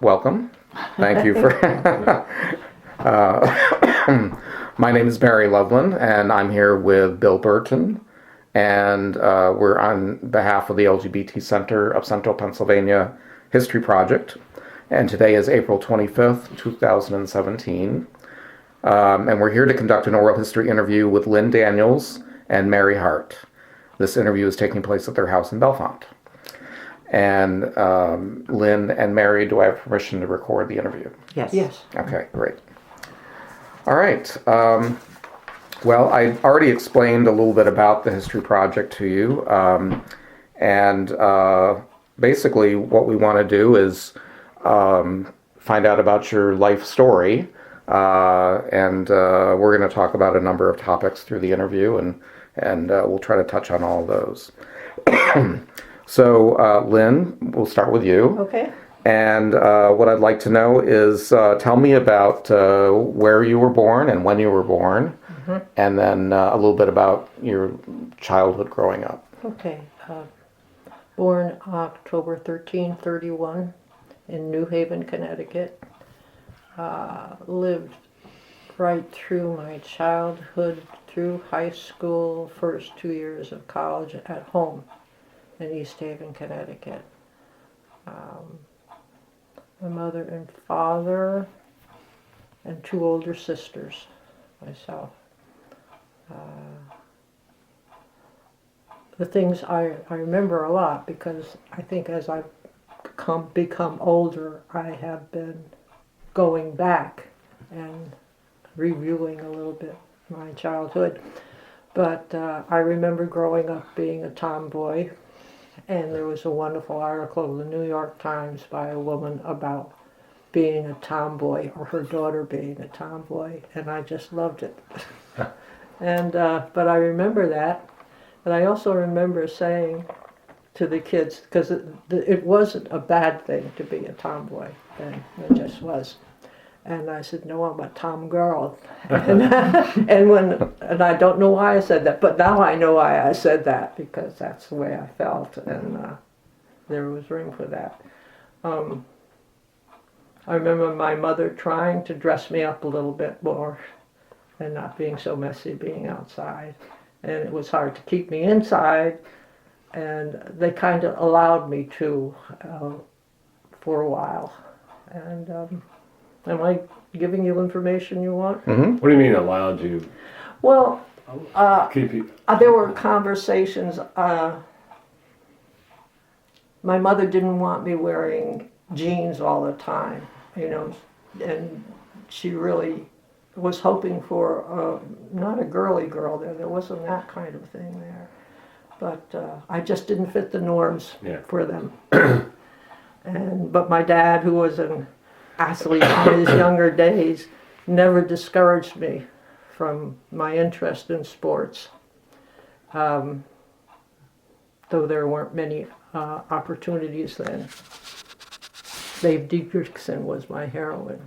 welcome. Thank you for... My name is Barry Loveland, and I'm here with Bill Burton, and we're on behalf of the LGBT Center of Central Pennsylvania History Project, and today is April 25th, 2017, and we're here to conduct an oral history interview with Lynn Daniels and Mary Hart. This interview is taking place at their house in Bellefonte. And Lynn and Mary, do I have permission to record the interview? Yes. Yes. Okay, great. All right. Well, I already explained a little bit about the History Project to you. Basically what we want to do is find out about your life story. We're going to talk about a number of topics through the interview, and we'll try to touch on all of those. So, Lynn, we'll start with you. Okay. And what I'd like to know is tell me about where you were born and when you were born, and then a little bit about your childhood growing up. Okay. Born October 31 in New Haven, Connecticut. Lived right through my childhood, through high school, first 2 years of college at home in East Haven, Connecticut. My mother and father and 2 older sisters, myself. The things I remember a lot, because I think as I've become older, I have been going back and reviewing a little bit my childhood. But I remember growing up being a tomboy. And there was a wonderful article in the New York Times by a woman about being a tomboy, or her daughter being a tomboy, and I just loved it. But I remember that, and I also remember saying to the kids, because it wasn't a bad thing to be a tomboy then, it just was. And I said, no, I'm a tom girl. And I don't know why I said that, but now I know why I said that, because that's the way I felt, and there was room for that. I remember my mother trying to dress me up a little bit more and not being so messy being outside. And it was hard to keep me inside, and they kind of allowed me to for a while. And am I giving you information you want? Mm-hmm. What do you mean allowed you? Well, Keep you? there were conversations. My mother didn't want me wearing jeans all the time, and she really was hoping for not a girly girl there. There wasn't that kind of thing there. But I just didn't fit the norms for them. But my dad, who was an athlete in his younger days, never discouraged me from my interest in sports, though there weren't many opportunities then. Dave Dietrichson was my heroine.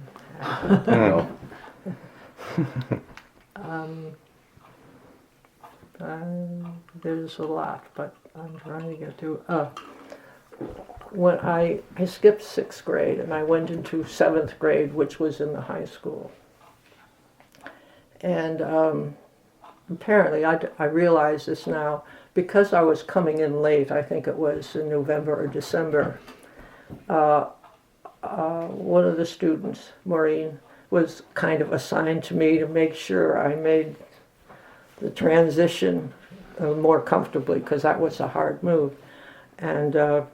There's a lot, but I'm trying to get to when I skipped 6th grade and I went into 7th grade, which was in the high school. And apparently, I realize this now, because I was coming in late, I think it was in November or December, one of the students, Maureen, was kind of assigned to me to make sure I made the transition more comfortably, because that was a hard move. And of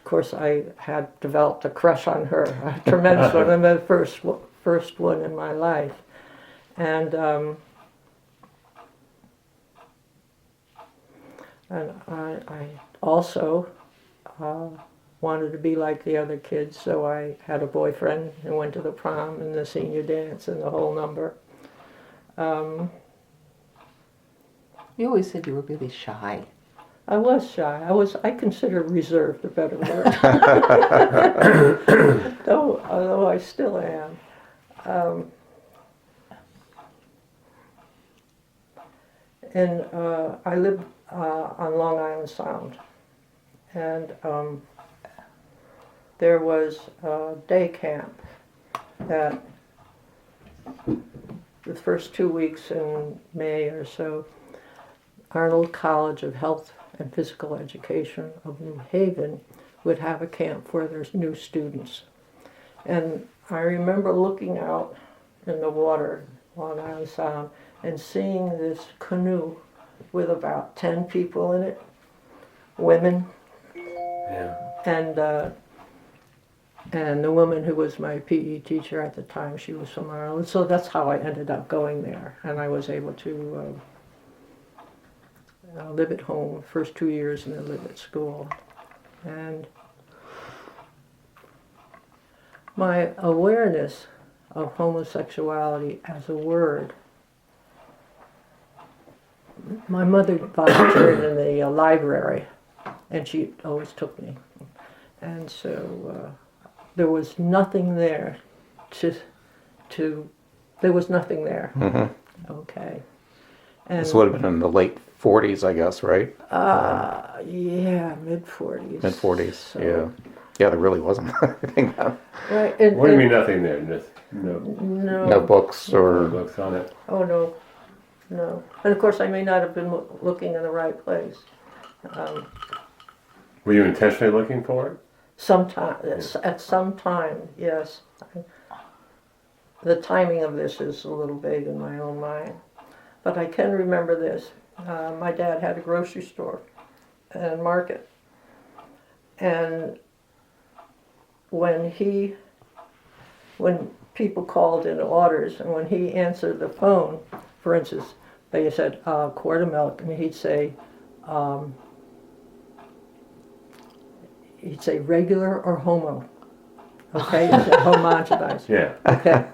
course, I had developed a crush on her, a tremendous one, and the first one in my life. And I also wanted to be like the other kids, so I had a boyfriend and went to the prom and the senior dance and the whole number. You always said you were really shy. I was shy. I consider reserved a better word. Although I still am. I lived on Long Island Sound. And there was a day camp that the first 2 weeks in May or so, Arnold College of Health and Physical Education of New Haven would have a camp for their new students. And I remember looking out in the water, Long Island Sound, and seeing this canoe with about 10 people in it, women, Yeah. and the woman who was my PE teacher at the time, she was from Ireland. So that's how I ended up going there, and I was able to live at home first 2 years and then live at school. And my awareness of homosexuality as a word, my mother volunteered in the library, and she always took me. And so there was nothing there there was nothing there. Mm-hmm. Okay. And This would have been in the late 40s, I guess, right? yeah, mid-40s. Mid-40s, yeah. Yeah, there really wasn't anything. Right. And, What do you mean nothing there? Just no No books or... books on it? Oh, no. And of course, I may not have been looking in the right place. Were you intentionally looking for it? At some time, yes. The timing of this is a little vague in my own mind. But I can remember this. My dad had a grocery store and market. And when people called in orders, and when he answered the phone, for instance, they said, quart of milk, and he'd say regular or homo. Okay, he said homogenized. Yeah. Okay.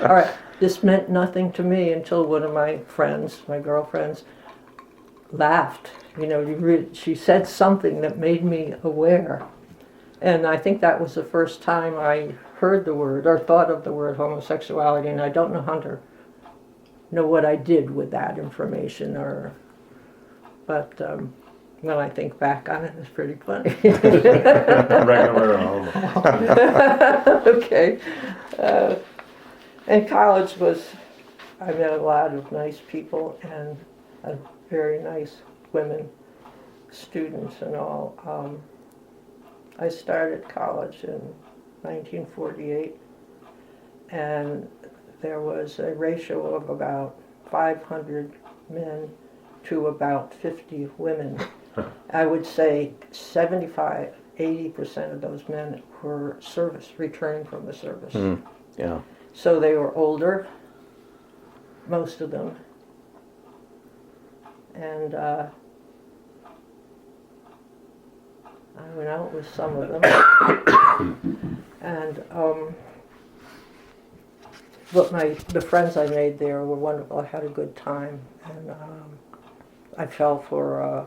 All right. This meant nothing to me until one of my friends, my girlfriends, laughed. You know, she said something that made me aware. And I think that was the first time I heard the word or thought of the word homosexuality, and I don't know how to know what I did with that information, but when I think back on it, it's pretty funny. Regular or homo. Okay. And college I met a lot of nice people and very nice women, students and all. I started college in 1948, and there was a ratio of about 500 men to about 50 women. I would say 80% of those men were returning from the service. Yeah. So they were older, most of them. And I went out with some of them. And but the friends I made there were wonderful. I had a good time, and I fell for a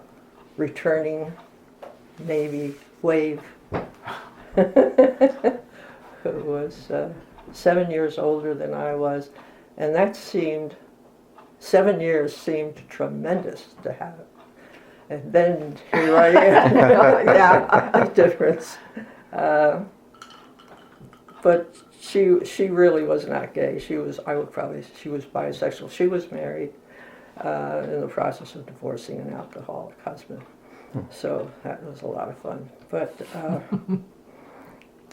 returning Navy wave who was 7 years older than I was, and 7 years seemed tremendous to have. And then here I am. Yeah, a difference. But she really was not gay. She was bisexual. She was married in the process of divorcing an alcoholic husband. So that was a lot of fun. But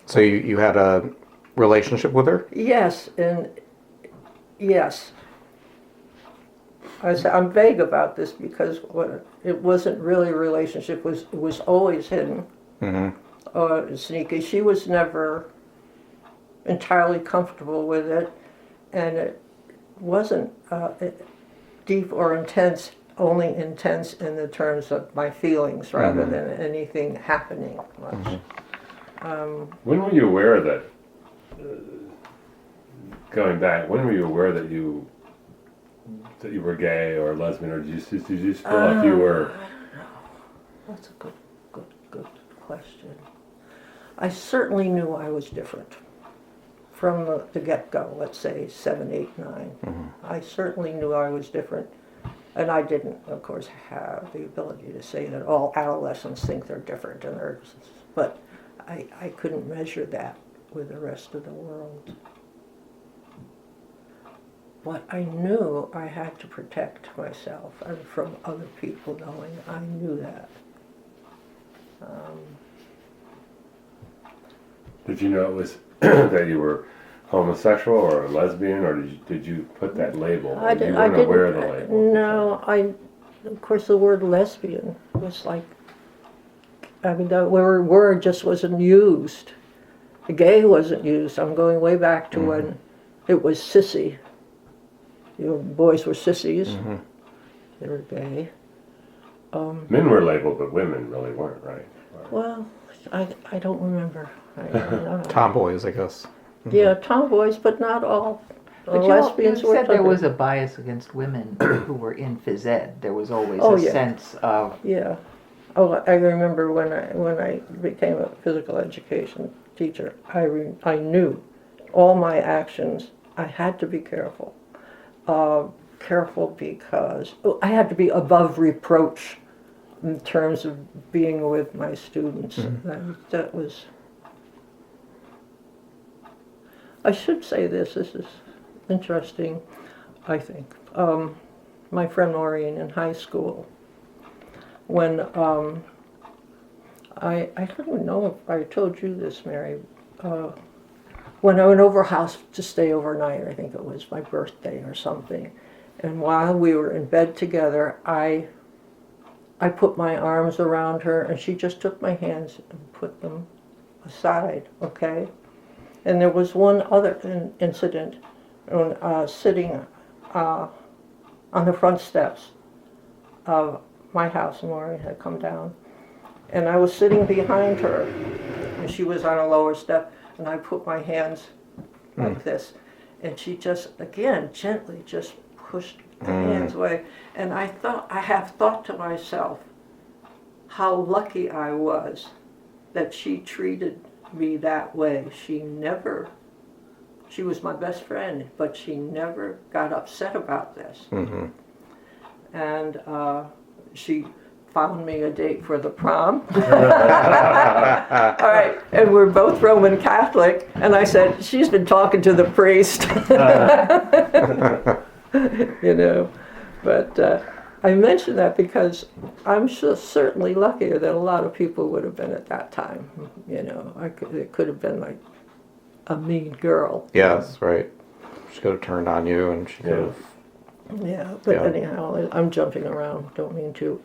So you had a relationship with her? yes, and yes. I'm vague about this because it wasn't really a relationship. It was always hidden or sneaky. She was never entirely comfortable with it, and it wasn't deep or intense, only intense in the terms of my feelings rather than anything happening much. When were you aware that, going back, when were you aware that you were gay or lesbian, or did you just feel like you were? That's a good question. I certainly knew I was different from the get-go, let's say 7, 8, 9. I certainly knew I was different, and I didn't, of course, have the ability to say that all adolescents think they're different, but I couldn't measure that with the rest of the world. But I knew I had to protect myself and from other people knowing. I knew that. Did you know it was that you were homosexual or a lesbian, or did you put that label? Or I you weren't aware of the label? No, of course the word lesbian was like, I mean, the word just wasn't used. Gay wasn't used. I'm going way back to when it was sissy. Boys were sissies. They were gay. Men were labeled, but women really weren't, right? Well, I don't remember. Tomboys, I guess. Yeah, tomboys, but not all. But Lesbians you were said there taken. was a bias against women who were in phys ed. There was always Oh, a yeah. sense of, Yeah. Oh, I remember when I became a physical education teacher, I knew all my actions, I had to be careful. Careful because I had to be above reproach in terms of being with my students. That was... I should say this is interesting, I think. My friend Maureen in high school, when I don't even know if I told you this, Mary, when I went over house to stay overnight, I think it was my birthday or something, and while we were in bed together, I put my arms around her, and she just took my hands and put them aside, okay? And there was one other incident when sitting on the front steps of my house, and Maureen had come down, and I was sitting behind her, and she was on a lower step, and I put my hands like this, and she just, again, gently just pushed the hands away, and I have thought to myself how lucky I was that she treated me that way. She was my best friend, but she never got upset about this. And she found me a date for the prom. All right, and we're both Roman Catholic, and I said, she's been talking to the priest. But I mention that because I'm certainly luckier than a lot of people would have been at that time. It could have been like a mean girl. Yes, right. She could have turned on you, and she could have. Yeah, but anyhow, I'm jumping around. Don't mean to.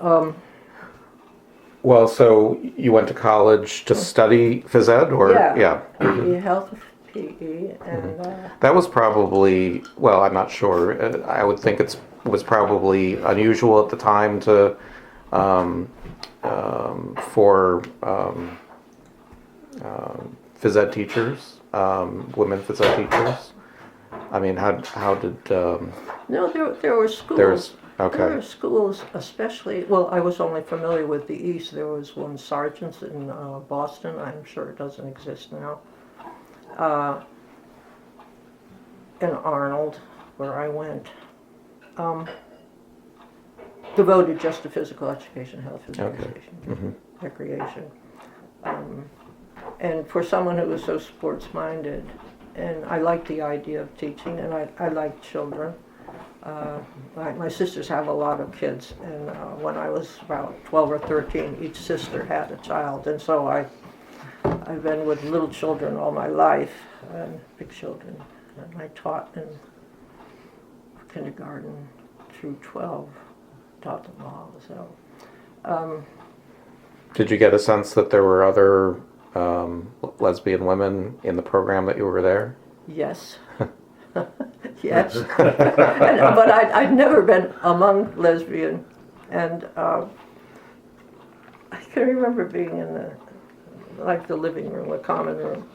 Well, so you went to college to study phys ed, or PE, health, PE, and that was probably, well, I'm not sure. I would think it was probably unusual at the time to for phys ed teachers, women phys ed teachers. I mean, how did? No, there were schools. There were schools, especially. Well, I was only familiar with the East. There was one Sargent's in Boston. I'm sure it doesn't exist now. In Arnold, where I went, devoted just to physical education, health, physical education, recreation. And for someone who was so sports-minded, and I liked the idea of teaching, and I liked children. My sisters have a lot of kids, and when I was about 12 or 13, each sister had a child, and so I've been with little children all my life, and big children, and I taught in kindergarten through 12, taught them all, so. Did you get a sense that there were other lesbian women in the program that you were there? Yes. Yes. But I'd never been among lesbian, and I can remember being in the living room, the common room,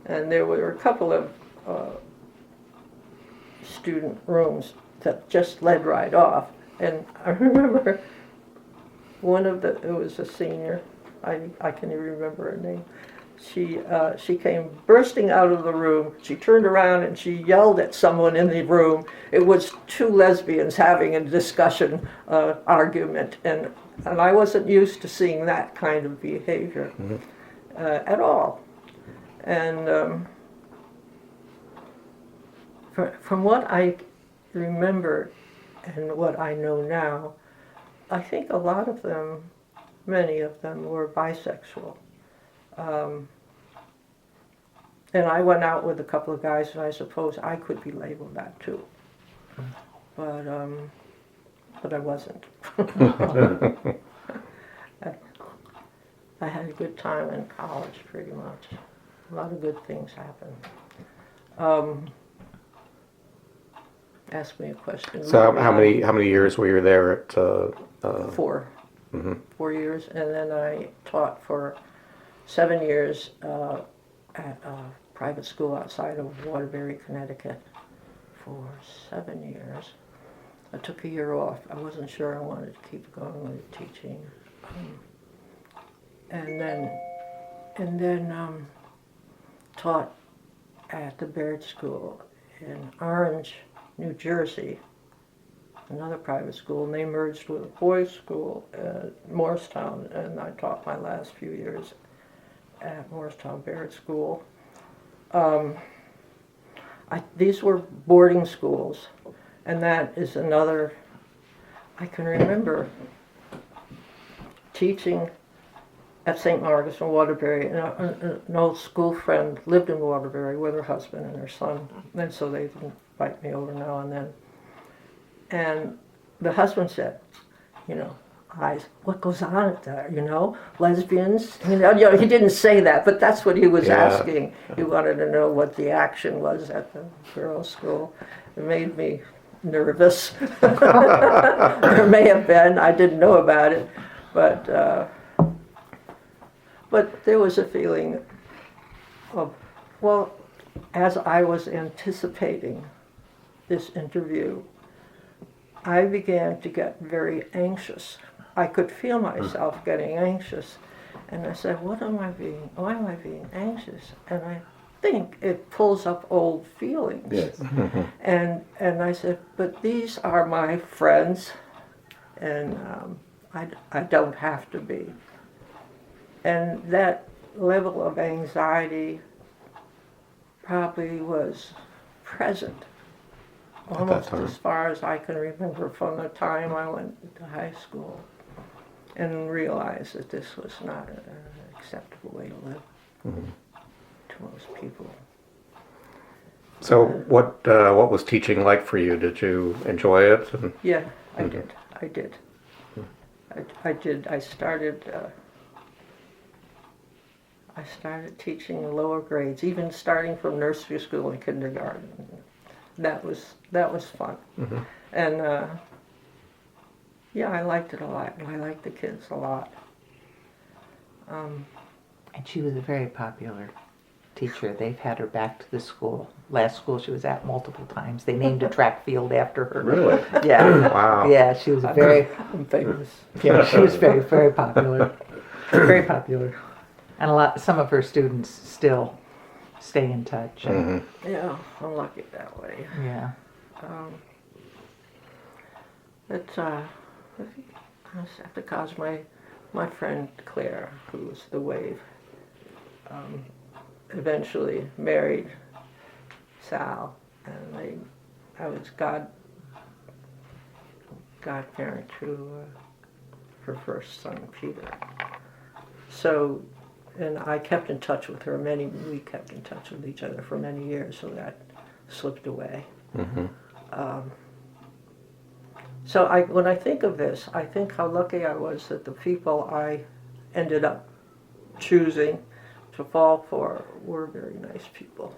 and there were a couple of student rooms that just led right off, and I remember it was a senior, I can even remember her name. She came bursting out of the room. She turned around and she yelled at someone in the room. It was two lesbians having a discussion, argument, and I wasn't used to seeing that kind of behavior. at all. And from what I remember and what I know now, I think a lot of them, many of them, were bisexual. And I went out with a couple of guys, and I suppose I could be labeled that too. But I wasn't. I had a good time in college, pretty much. A lot of good things happened. Ask me a question. So how many years were you there at? 4. 4 years, and then I taught for 7 years at a private school outside of Waterbury, Connecticut. For 7 years. I took a year off. I wasn't sure I wanted to keep going with teaching. And then taught at the Baird School in Orange, New Jersey, another private school, and they merged with a boys' school at Morristown, and I taught my last few years at Morristown Baird School. These were boarding schools, and that is another, I can remember teaching at St. Margaret's in Waterbury, and an old school friend lived in Waterbury with her husband and her son, and so they'd invite me over now and then. And the husband said, you know, what goes on at there, you know, lesbians, you know, he didn't say that, but that's what he was asking. He wanted to know what the action was at the girls' school. It made me nervous. There may have been, I didn't know about it, but there was a feeling of, well, as I was anticipating this interview, I began to get very anxious. I could feel myself getting anxious. And I said, why am I being anxious? And I think it pulls up old feelings. Yes. And I said, but these are my friends, and I don't have to be. And that level of anxiety probably was present almost as far as I can remember from the time I went to high school and realized that this was not an acceptable way to live to most people. So what was teaching like for you? Did you enjoy it? Yeah, I did. I started teaching the lower grades, even starting from nursery school and kindergarten. That was fun. And yeah, I liked it a lot. I liked the kids a lot. And she was a very popular teacher. They've had her back to the school. Last school she was at multiple times. They named a track field after her. Really? Yeah. Wow. Yeah, she was very famous. Yeah, she was very, very popular. Very popular. And some of her students still stay in touch. Yeah, I'm lucky that way. Yeah. Because my friend Claire, who was the wave, eventually married Sal, and I was godparent to her first son, Peter. So, and I kept in touch with her we kept in touch with each other for many years, so that slipped away. So when I think of this, I think how lucky I was that the people I ended up choosing to fall for were very nice people.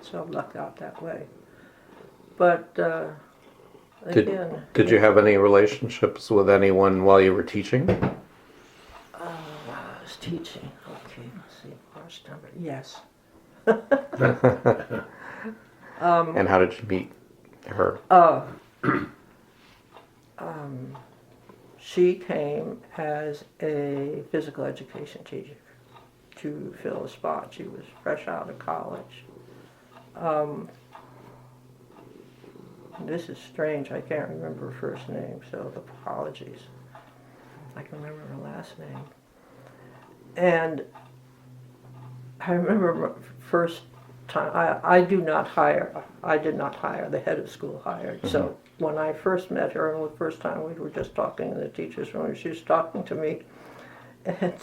So I lucked out that way. But again... Did you have any relationships with anyone while you were teaching? I was teaching. Okay, let's see. March number. Yes. And how did you meet her? She came as a physical education teacher to fill a spot. She was fresh out of college. This is strange. I can't remember her first name, so apologies. I can remember her last name. And I remember first time, I did not hire, the head of school hired. So when I first met her, and the first time we were just talking in the teacher's room, she was talking to me, and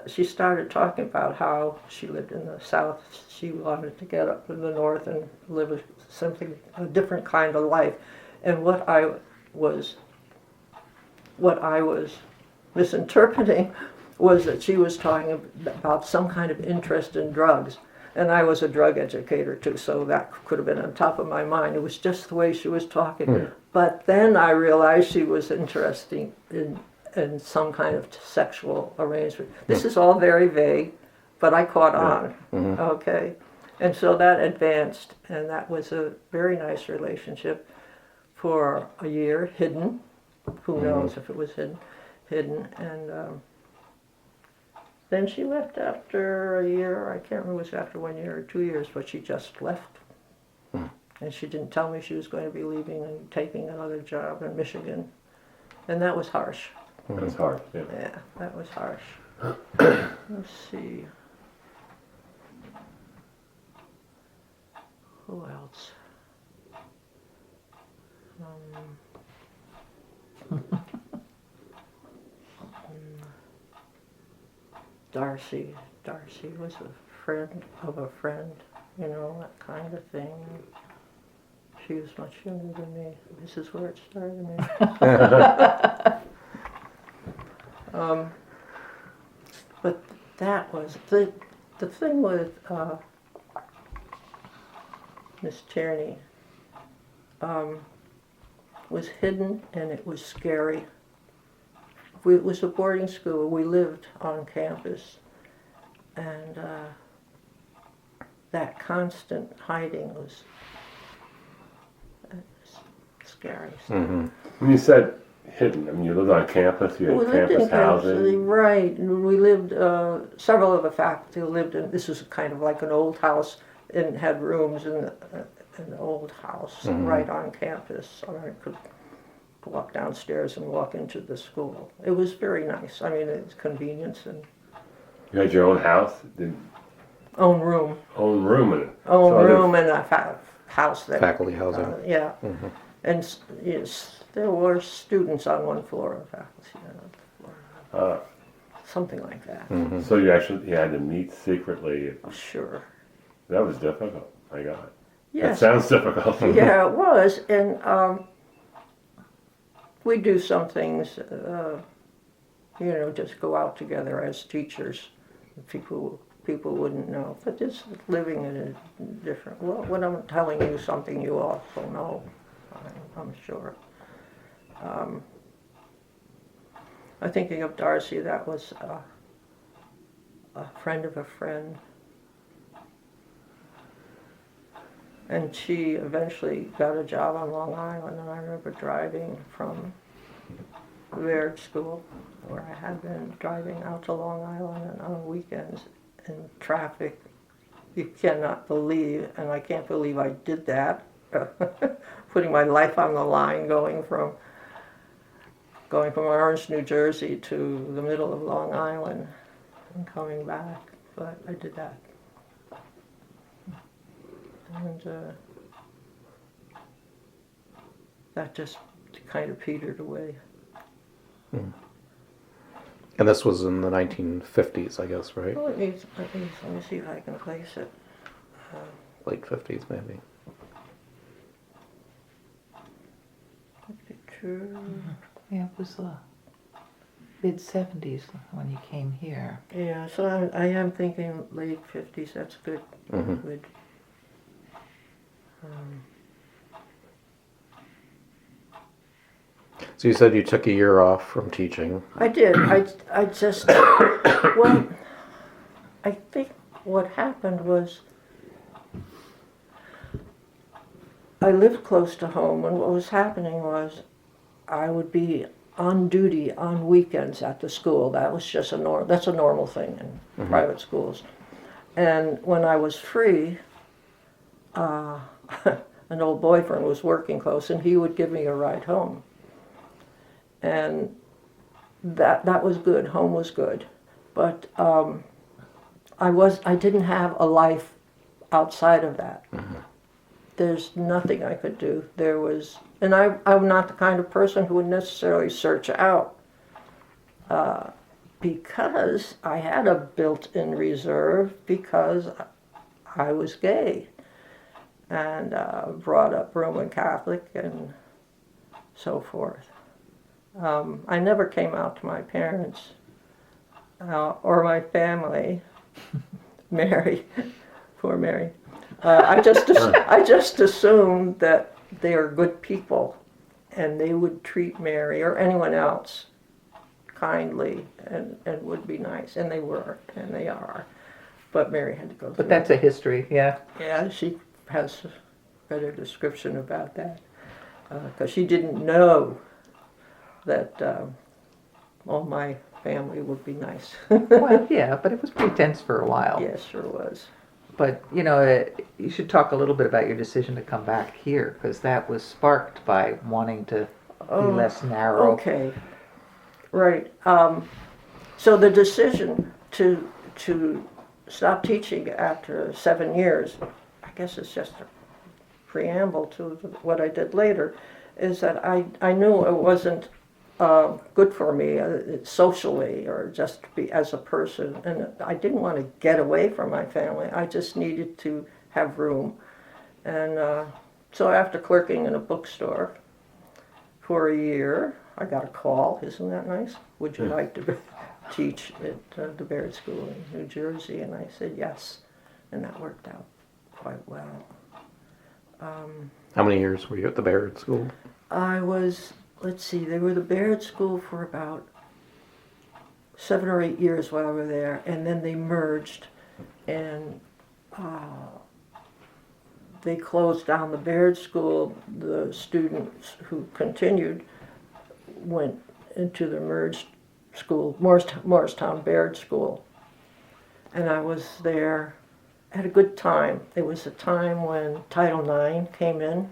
she started talking about how she lived in the South. She wanted to get up in the North and live a different kind of life. And what I was misinterpreting was that she was talking about some kind of interest in drugs. And I was a drug educator too, so that could have been on top of my mind. It was just the way she was talking. But then I realized she was interested in some kind of sexual arrangement. This is all very vague, but I caught on. Okay. And so that advanced, and that was a very nice relationship for a year, hidden. Who knows if it was hidden. And then she left after a year. I can't remember if it was after 1 year or 2 years, but she just left. And she didn't tell me she was going to be leaving and taking another job in Michigan. And that was harsh. That's hard. Yeah. Yeah, that was harsh. Let's see. Who else? Darcy. Darcy was a friend of a friend, you know, that kind of thing. She was much younger than me. This is where it started me. But that was the thing with Miss Tierney was hidden, and it was scary. It was a boarding school. We lived on campus, and that constant hiding was scary. When you said hidden, I mean, you lived on campus, you We had lived in campus housing. right. And we lived, several of the faculty lived in, this was kind of like an old house, and had rooms in the old house right on campus. So I could walk downstairs and walk into the school. It was very nice. I mean, it's convenience and You had your own house, own room. own room in it. Own So room and a house that... Faculty housing. Yeah. And yes, there were students on one floor and faculty on another floor. Something like that. So you had to meet secretly. Sure. That was difficult. My God. That Yes. sounds difficult. Yeah, it was. And we do some things, just go out together as teachers. People wouldn't know. But just living in a different world. When I'm telling you something you also know, I'm sure. I'm thinking of Darcy. That was a friend of a friend. And she eventually got a job on Long Island, and I remember driving from Laird School, where I had been driving out to Long Island, and on weekends in traffic. You cannot believe, and I can't believe I did that, putting my life on the line, going from Orange, New Jersey to the middle of Long Island and coming back. But I did that. And that just kind of petered away. And this was in the 1950s, I guess, right? Well, let me see if I can place it. Late 50s, maybe. 52. Yeah, it was the mid-70s when you came here. Yeah, so I am thinking late 50s. That's good. Good. So you said you took a year off from teaching. I did. I just, well, I think what happened was I lived close to home, and what was happening was I would be on duty on weekends at the school. That was just that's a normal thing in private schools. And when I was free, an old boyfriend was working close, and he would give me a ride home. And that was good. Home was good. But I didn't have a life outside of that. There's nothing I could do. And I'm not the kind of person who would necessarily search out, because I had a built-in reserve because I was gay and brought up Roman Catholic and so forth. I never came out to my parents or my family. Mary, poor Mary. I just assumed that they are good people, and they would treat Mary or anyone else kindly and would be nice, and they were, and they are. But Mary had to go through. But that's a history, yeah. Yeah, she has a better description about that, because she didn't know that all my family would be nice. Well, yeah, but it was pretty tense for a while. Yes, sure was. But, you should talk a little bit about your decision to come back here, because that was sparked by wanting to be less narrow. Okay, right. So the decision to stop teaching after 7 years, I guess it's just a preamble to what I did later, is that I knew it wasn't good for me socially or just to be as a person, and I didn't want to get away from my family. I just needed to have room. And so after clerking in a bookstore for a year, I got a call. Isn't that nice? Would you like to teach at the Baird School in New Jersey? And I said yes, and that worked out quite well. How many years were you at the Baird School? I was, let's see, they were the Baird School for about 7 or 8 years while I was there, and then they merged, and they closed down the Baird School. The students who continued went into the merged school, Morristown Baird School, and I was there. Had a good time. It was a time when Title IX came in,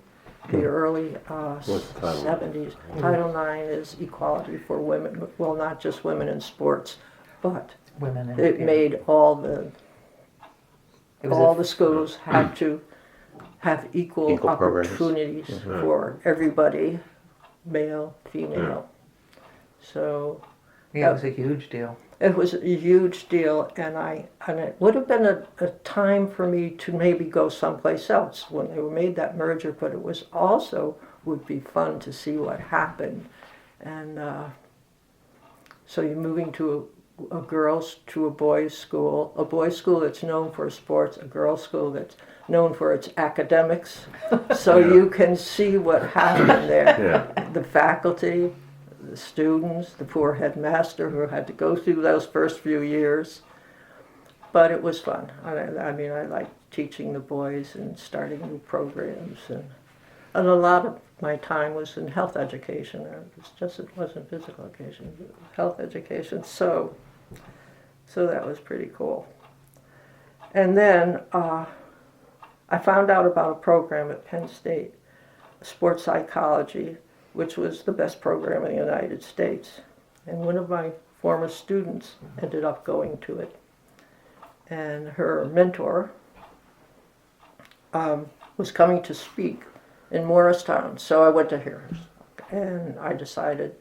the early What's Title 70s. Title IX is equality for women. Well, not just women in sports, but Women in it made all the schools had to have equal programs. opportunities for everybody, male, female. So Yeah, it was a huge deal. it was a huge deal, and it would have been a time for me to maybe go someplace else when they made that merger, but it was also would be fun to see what happened. And so you're moving to a girls to a boys school that's known for sports, a girls school that's known for its academics. So you can see what happened there. Yeah. The faculty, the students, the poor headmaster who had to go through those first few years. But it was fun. I mean, I liked teaching the boys and starting new programs. And a lot of my time was in health education. It wasn't physical education, it was health education. So that was pretty cool. And then I found out about a program at Penn State, sports psychology, which was the best program in the United States. And one of my former students ended up going to it. And her mentor was coming to speak in Morristown, so I went to hear her. And I decided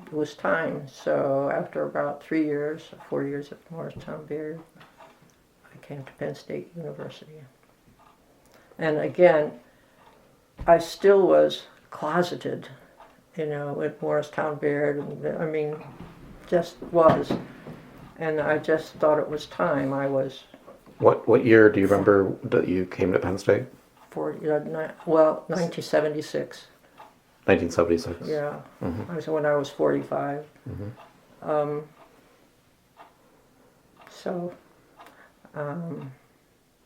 it was time. So after about 4 years at Morristown Baird, I came to Penn State University. And again, I still was closeted, at Morristown Baird. And, just was. And I just thought it was time. I was... What year do you remember that you came to Penn State? 1976. 1976. Yeah. I was when I was 45.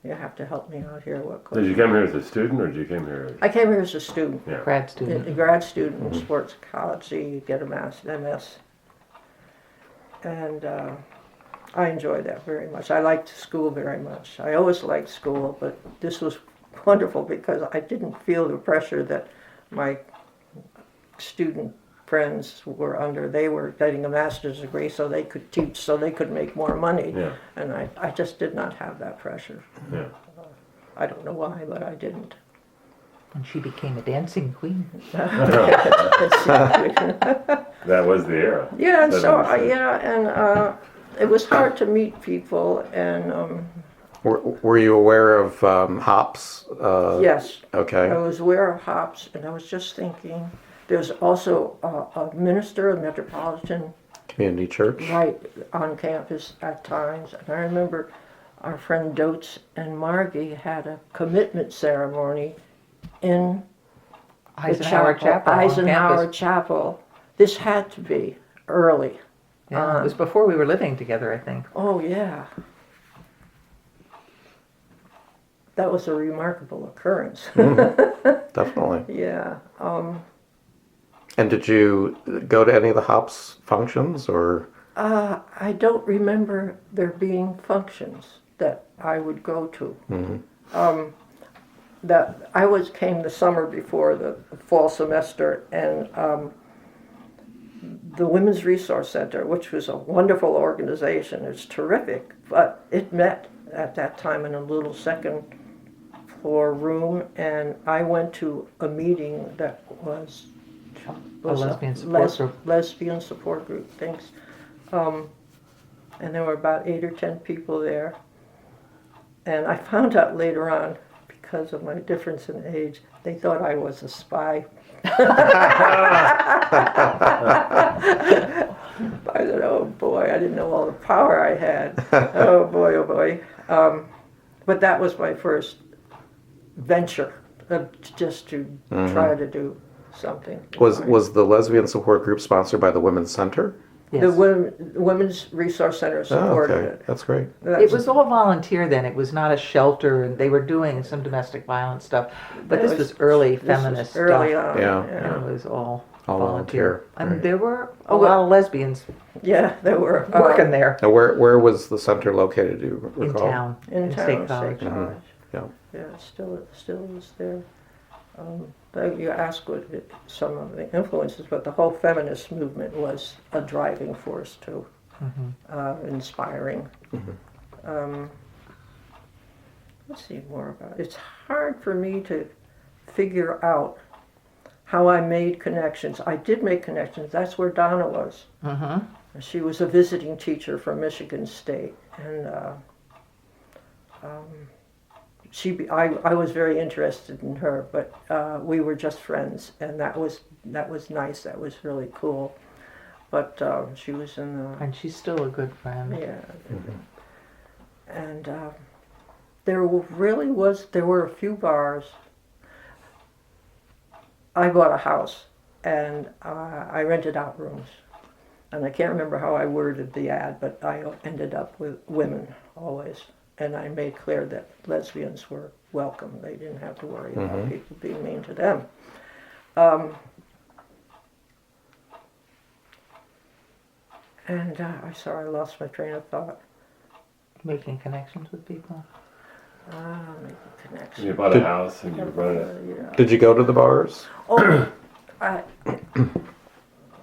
You have to help me out here. Did you come here as a student, or did you come here? I came here as a student. Yeah. Grad student. A grad student in sports psychology, get a MS. And I enjoyed that very much. I liked school very much. I always liked school, but this was wonderful because I didn't feel the pressure that my student friends were under. They were getting a master's degree so they could teach, so they could make more money. Yeah. And I just did not have that pressure. Yeah. I don't know why, but I didn't. And she became a dancing queen. That was the era. Yeah, and so, 76. it was hard to meet people, and, Were you aware of hops? yes. Okay. I was aware of hops, and I was just thinking, there's also a minister, a metropolitan, Community church. right on campus at times. And I remember our friend Dotes and Margie had a commitment ceremony in the Eisenhower Chapel. on Eisenhower campus. Chapel. This had to be early. Yeah, it was before we were living together, I think. Oh, yeah. That was a remarkable occurrence. Definitely. Yeah. And did you go to any of the hops functions or? I don't remember there being functions that I would go to. That I came the summer before the fall semester, and the Women's Resource Center, which was a wonderful organization, it's terrific, but it met at that time in a little second floor room, and I went to a meeting that was lesbian support group. lesbian support group, thanks. And there were about 8 or 10 people there. And I found out later on, because of my difference in age, they thought I was a spy. I said, oh boy, I didn't know all the power I had. Oh boy, oh boy. But that was my first venture, just to try to do something. Was the lesbian support group sponsored by the Women's Center? Yes. The Women's Resource Center supported okay. it. That's great. It was all volunteer then. It was not a shelter, and they were doing some domestic violence stuff. But this was early feminist stuff. Early on. Yeah. And it was all volunteer, And right. there were a Oh, lot of lesbians Yeah, there were working there Now, where was the center located? Do you in recall? town, in town, State College. Yeah. Yeah, it still is there. But you ask what some of the influences, but the whole feminist movement was a driving force too, inspiring. Let's see more about it. It's hard for me to figure out how I made connections. I did make connections. That's where Donna was. She was a visiting teacher from Michigan State, and I was very interested in her, but we were just friends, and that was nice. That was really cool. But she was in the And she's still a good friend. yeah, and there were a few bars. I bought a house, and I rented out rooms, and I can't remember how I worded the ad, but I ended up with women always. And I made clear that lesbians were welcome. They didn't have to worry about people being mean to them. And I'm sorry, I lost my train of thought. Making connections with people. Making connections. You bought a house and you were running it. Yeah. Did you go to the bars? Oh,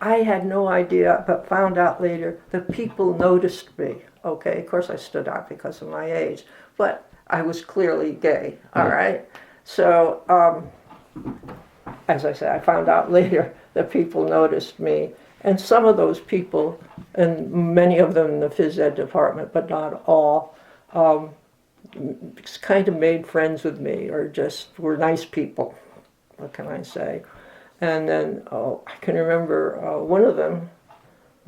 I had no idea, but found out later the people noticed me. Okay, of course I stood out because of my age, but I was clearly gay. All right, so as I said, I found out later the people noticed me, and some of those people, and many of them in the phys ed department, but not all, kind of made friends with me, or just were nice people. What can I say? And then I can remember one of them,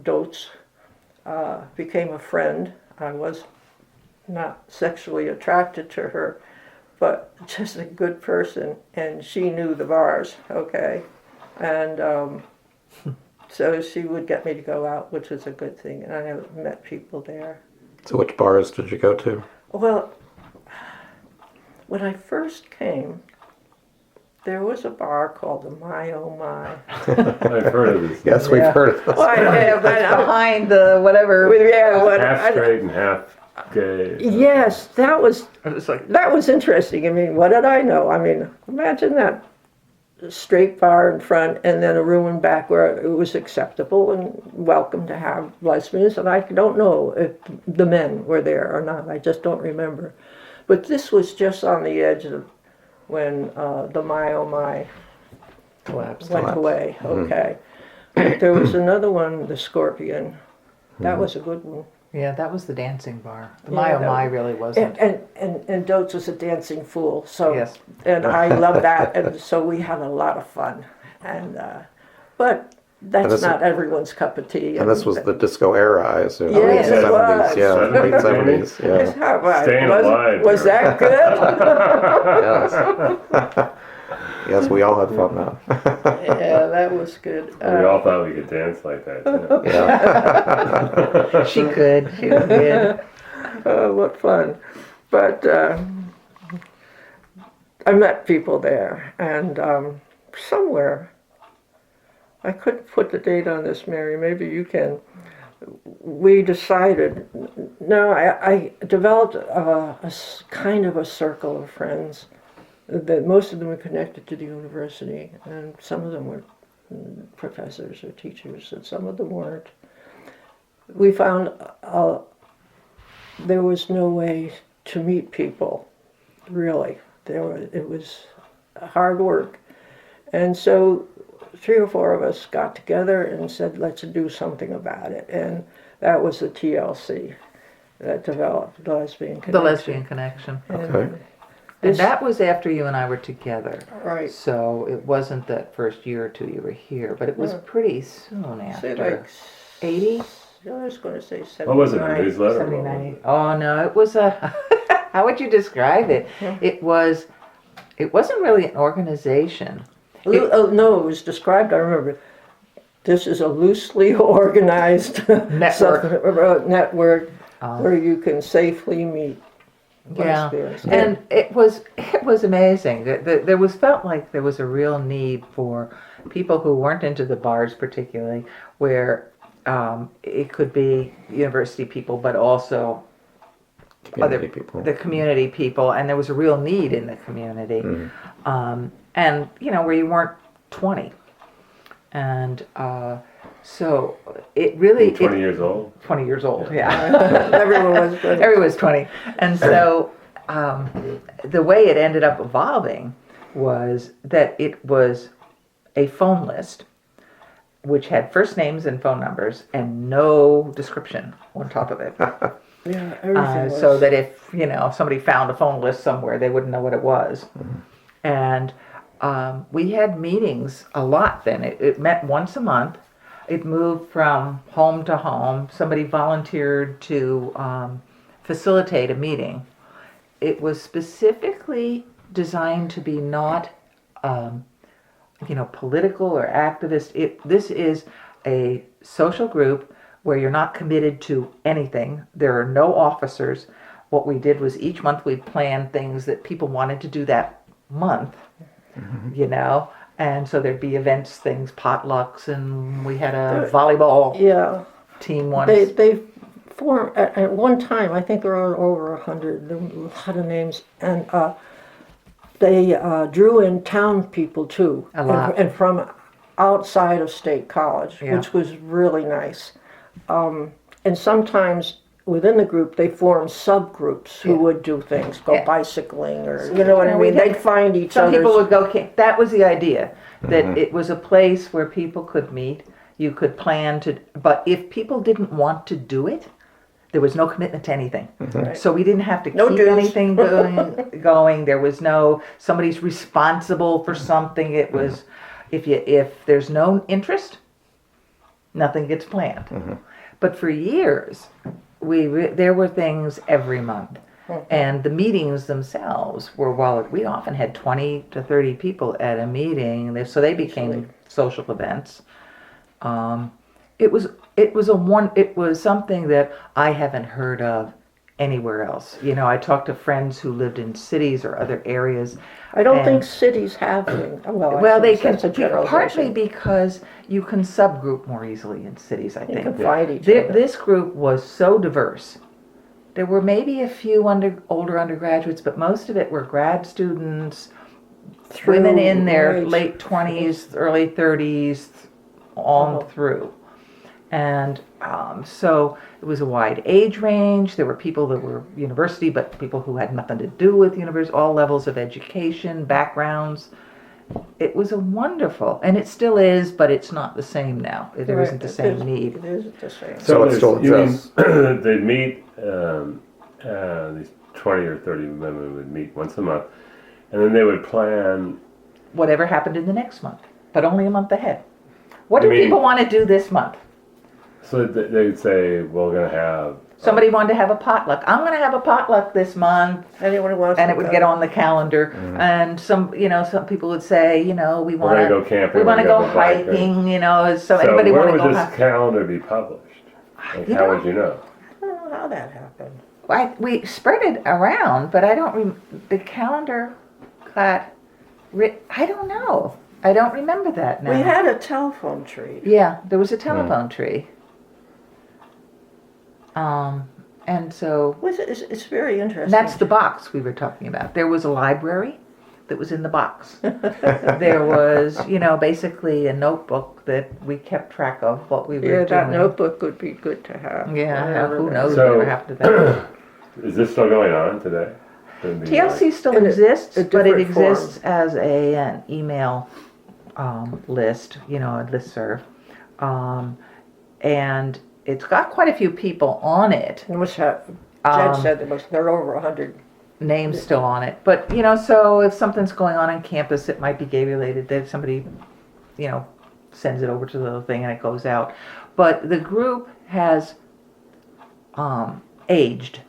Dotes, became a friend. I was not sexually attracted to her, but just a good person, and she knew the bars, okay? And so she would get me to go out, which was a good thing, and I met people there. So which bars did you go to? Well, when I first came, there was a bar called the My Oh My. I've heard of this. Yes, we've heard of this. Well, I Behind the whatever. Half straight and half gay. yes, that was It was like interesting. I mean, what did I know? I mean, imagine that straight bar in front and then a room in back where it was acceptable and welcome to have lesbians. And I don't know if the men were there or not. I just don't remember. But this was just on the edge of when the My Oh My Collapsed. went away. Okay. But there was another one, the Scorpion. That was a good one. Yeah, that was the dancing bar. The Yeah, My Oh that- My really wasn't. And Dotes was a dancing fool. So Yes. and I love that, and so we had a lot of fun. And but that's this- not everyone's cup of tea. And this was the disco era, I assume. Yes, late it 70s, was. yeah, late 70s, It's yeah. how right. Staying was, alive was there. that good? Yes. Yes, we all had fun now. Yeah, that was good. We all thought we could dance like that. Too. Yeah. She could. She was good. Oh, what fun. But I met people there, and somewhere, I couldn't put the date on this, Mary, maybe you can. We decided, no, I developed kind of a circle of friends that most of them were connected to the university, and some of them were professors or teachers, and some of them weren't. We found there was no way to meet people, really. It was hard work. And so 3 or 4 of us got together and said, let's do something about it. And that was the TLC that developed the Lesbian Connection. The Lesbian Connection. Okay. And that was after you and I were together. Right. So it wasn't that first year or two you were here, but it was pretty soon Say after. like 80? I was going to say 79. What was it? A newsletter? 79. Oh no, it was a. How would you describe it? It was. It wasn't really an organization. No, it was described, I remember. This is a loosely organized network where you can safely meet Yeah, lesbians. and it was amazing. There was felt like there was a real need for people who weren't into the bars particularly, where it could be university people, but also Community people. the community people, and there was a real need in the community, and where you weren't 20, and so it really 20 years old? 20 years old, yeah. Everyone was good. Everyone was 20. And so the way it ended up evolving was that it was a phone list which had first names and phone numbers and no description on top of it. Yeah, everything was. So that if somebody found a phone list somewhere, they wouldn't know what it was. And we had meetings a lot then. It met once a month. It moved from home to home. Somebody volunteered to facilitate a meeting. It was specifically designed to be not, political or activist. This is a social group where you're not committed to anything. There are no officers. What we did was each month we planned things that people wanted to do that month, and so there'd be events, things, potlucks, and we had a volleyball team once. They formed, at one time, I think there were over 100, there were a lot of names, and they drew in town people too. A lot. And from outside of State College, Yeah. which was really nice. And sometimes within the group, they formed subgroups who would do things, go bicycling, or you know what I mean. They'd find each Some other. people would go. That was the idea, that it was a place where people could meet. You could plan to, but if people didn't want to do it, there was no commitment to anything. So we didn't have to No keep dues. anything going. There was no somebody's responsible for something. It was if there's no interest, nothing gets planned. But for years, there were things every month. And the meetings themselves were, we often had 20 to 30 people at a meeting, so they became social events. It was something that I haven't heard of anywhere else. I talked to friends who lived in cities or other areas. I don't think cities have them. Well, they can, that's a generalization. partly because you can subgroup more easily in cities, I You think. can find each other. This group was so diverse. There were maybe a few older undergraduates, but most of it were grad students, women in their right. late 20s, early 30s, on Oh. through. And so it was a wide age range. There were people that were university, but people who had nothing to do with university, all levels of education, backgrounds. It was a wonderful, and it still is, but it's not the same now. There Right, isn't the same need. It isn't the same. So it still you mean exists. they'd meet, these 20 or 30 women would meet once a month, and then they would plan. Whatever happened in the next month, but only a month ahead. What I do mean- people want to do this month? So they'd say, well, we're going to have. Somebody wanted to have a potluck. I'm going to have a potluck this month. Anyone who wants And to it would go. get on the calendar, and some people would say, we We're want going to go camping. we want to we're go gonna biking. hiking, so So anybody where want to would go? this calendar be published? Like, You how know- would you know? I don't know how that happened. We spread it around, but I don't. The calendar got. I don't know. I don't remember that now. We had a telephone tree. Yeah, there was a telephone tree. And so It's very interesting. that's the box we were talking about. There was a library that was in the box. There was, basically a notebook that we kept track of what we were Yeah, doing. that notebook would be good to have. Yeah, Whatever who that knows is. So- whatever happened to that. Is this still going on today? It'd be TLC still In a- exists, a but it different form. exists as an email list, a listserv. And it's got quite a few people on it. It must have, Um, Jed said there are over 100. Names still on it. But, so if something's going on campus, it might be gay related, that somebody, sends it over to the little thing and it goes out. But the group has aged.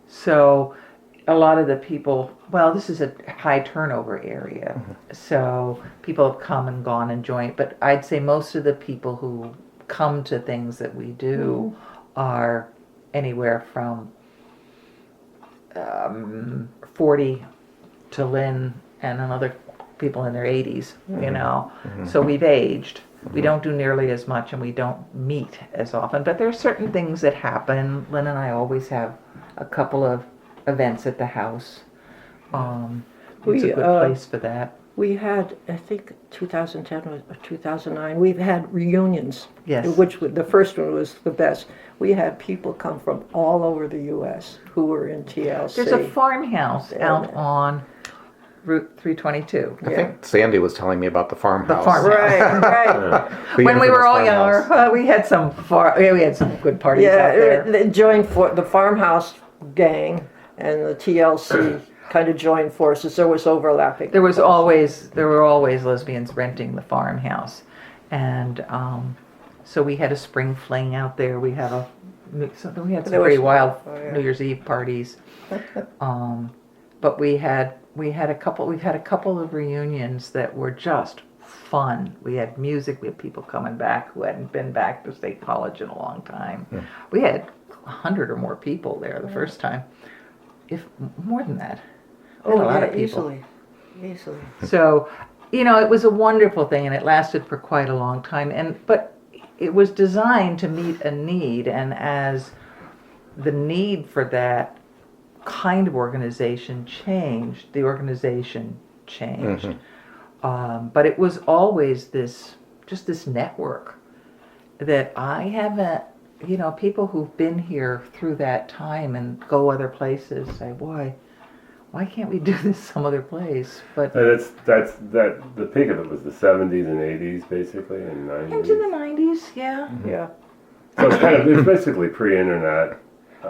So a lot of the people, this is a high turnover area. So people have come and gone and joined. But I'd say most of the people who come to things that we do are anywhere from 40 to Lynn and another people in their 80s, So we've aged. We don't do nearly as much and we don't meet as often. But there are certain things that happen. Lynn and I always have a couple of events at the house. It's a good place for that. We had, I think 2010 or 2009, we've had reunions. Yes. The first one was the best. We had people come from all over the U.S. who were in TLC. There's a farmhouse out on Route 322. I think Sandy was telling me about the farmhouse. farmhouse. Right, right. The When we were infamous all farmhouse. younger, we had some good parties out there. They joined the farmhouse gang and the TLC kind of joined forces. There was overlapping. There were always lesbians renting the farmhouse, and so we had a spring fling out there. We had some very wild New Year's Eve parties, but we've had a couple of reunions that were just fun. We had music. We had people coming back who hadn't been back to State College in a long time. We had 100 or more people there the first time, if more than that. A lot of people. Easily. So, it was a wonderful thing, and it lasted for quite a long time. But it was designed to meet a need, and as the need for that kind of organization changed, the organization changed. But it was always this network that I haven't. People who've been here through that time and go other places say, why can't we do this some other place? But And the peak of it was the 70s and 80s, basically, and 90s. into the 90s, yeah. Yeah. So it's basically pre-internet.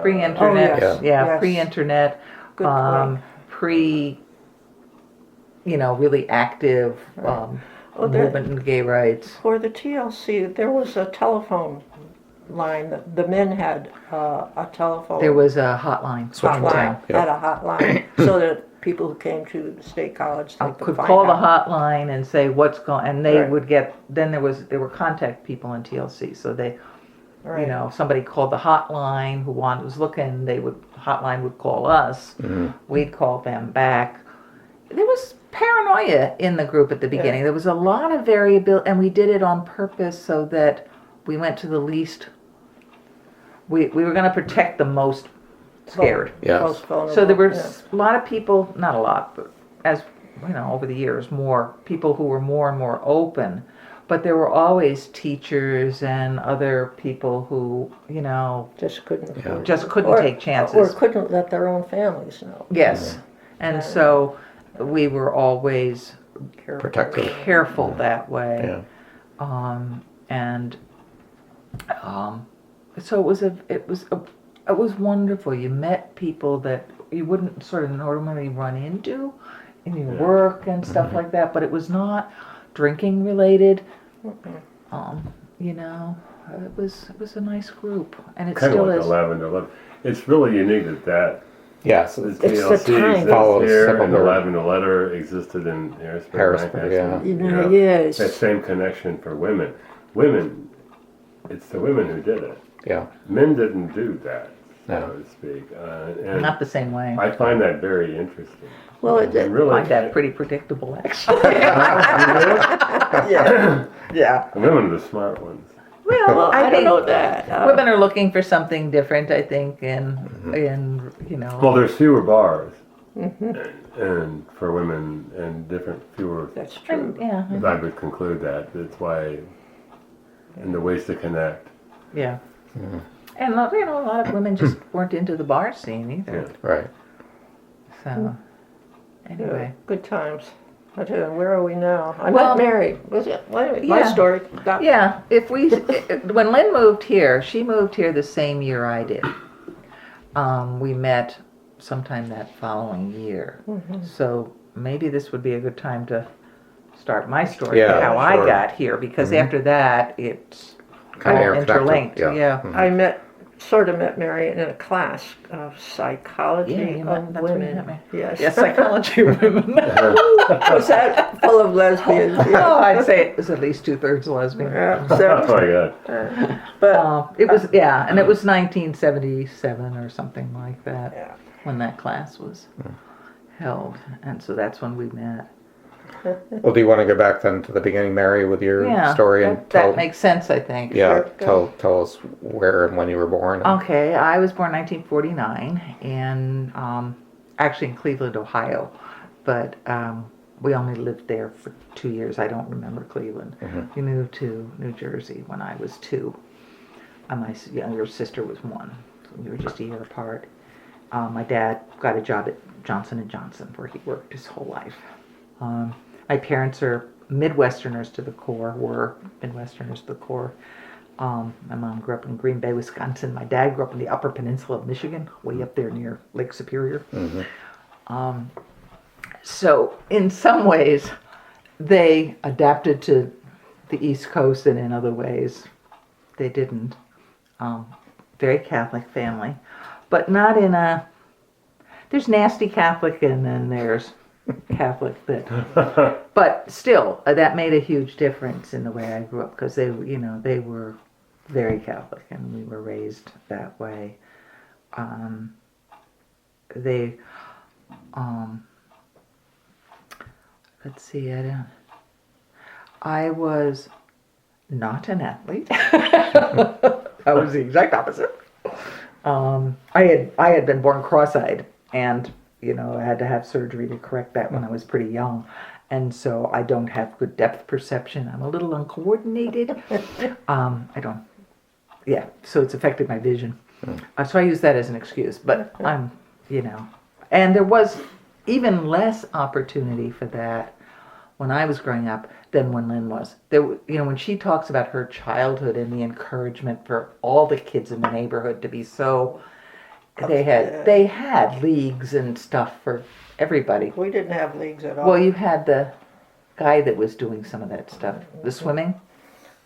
Pre-internet, yes. yeah, Yes. pre-internet, Good point. really active movement in gay rights. For the TLC, there was a telephone line. The men had a telephone. There was a hotline in hotline. town. Had a hotline, so that people who came to the State College they Could find call the out. hotline and say what's going, and they Right. would get. Then there were contact people in TLC, so they, Right. somebody called the hotline who was looking. Hotline would call us. We'd call them back. There was paranoia in the group at the beginning. Yeah. There was a lot of variability, and we did it on purpose so that we went to the least. We were going to protect the most scared. Yes. Most vulnerable, So there were yeah. a lot of people, not a lot, but as over the years, more people who were more and more open. But there were always teachers and other people who, Just couldn't afford just it. couldn't take chances. Or couldn't let their own families know. Yes. And so we were always Protective. careful that way. Yeah. And so it was wonderful. You met people that you wouldn't sort of normally run into in your work and stuff like that, but it was not drinking related. It was a nice group, and it Kind of still like is. the lavender letter. It's really unique that Yes. the It's the TLC time. exists Follows here, and the similar- lavender letter existed in Harrisburg. Harrisburg, Lancaster, Yes. That same connection for women. Women, it's the women who did it. Yeah. Men didn't do that, so No. to speak. And Not the same way. I find that very interesting. Well, And I really, find that pretty predictable, actually. yeah. Yeah. The women are the smart ones. Well, I don't think know that. women are looking for something different, I think, and Well, there's fewer bars, and for women, and fewer. That's true. yeah, I would conclude that. That's why, and the ways to connect. yeah. And a lot of women just weren't into the bar scene either. Right. So anyway, Good times. I tell you, where are we now? I Well, met Mary. Was it? My yeah. story got yeah. When Lynn moved here, she moved here the same year I did. We met sometime that following year. So maybe this would be a good time to start my story, Yeah, how I sure. got here, because after that it's Kind all of interlinked. Yeah. Yeah. I sort of met Mary in a class of psychology Yeah, you met- of that's where you women. met me. Yes. Yeah, psychology of women. Was that full of lesbians? Oh, Yeah. I'd say it was at least 2/3 lesbian. Yeah, Oh so, my God! but It was, yeah, and it was 1977 or something like that yeah. when that class was held, and so that's when we met. Well, do you want to go back then to the beginning, Mary, with your Yeah, story and tell? that makes sense, I think. Yeah. Sure, Tell us where and when you were born. Okay, I was born 1949 in actually in Cleveland, Ohio, but we only lived there for 2 years. I don't remember Cleveland. We moved to New Jersey when I was 2. My younger sister was 1, so we were just a year apart. My dad got a job at Johnson & Johnson, where he worked his whole life. My parents are Midwesterners to the core, were Midwesterners to the core. My mom grew up in Green Bay, Wisconsin. My dad grew up in the Upper Peninsula of Michigan, way up there near Lake Superior. So in some ways, they adapted to the East Coast, and in other ways, they didn't. Very Catholic family, but not in a. There's nasty Catholic, and then there's Catholic that. But still, that made a huge difference in the way I grew up, because they were very Catholic, and we were raised that way. Let's see, I was not an athlete. I was the exact opposite. I had been born cross-eyed, and I had to have surgery to correct that when I was pretty young, and so I don't have good depth perception. I'm a little uncoordinated. So it's affected my vision. So I use that as an excuse, but and there was even less opportunity for that when I was growing up than when Lynn was. When she talks about her childhood and the encouragement for all the kids in the neighborhood to be so, they had leagues and stuff for everybody. We didn't have leagues at all. Well, you had the guy that was doing some of that stuff, the swimming.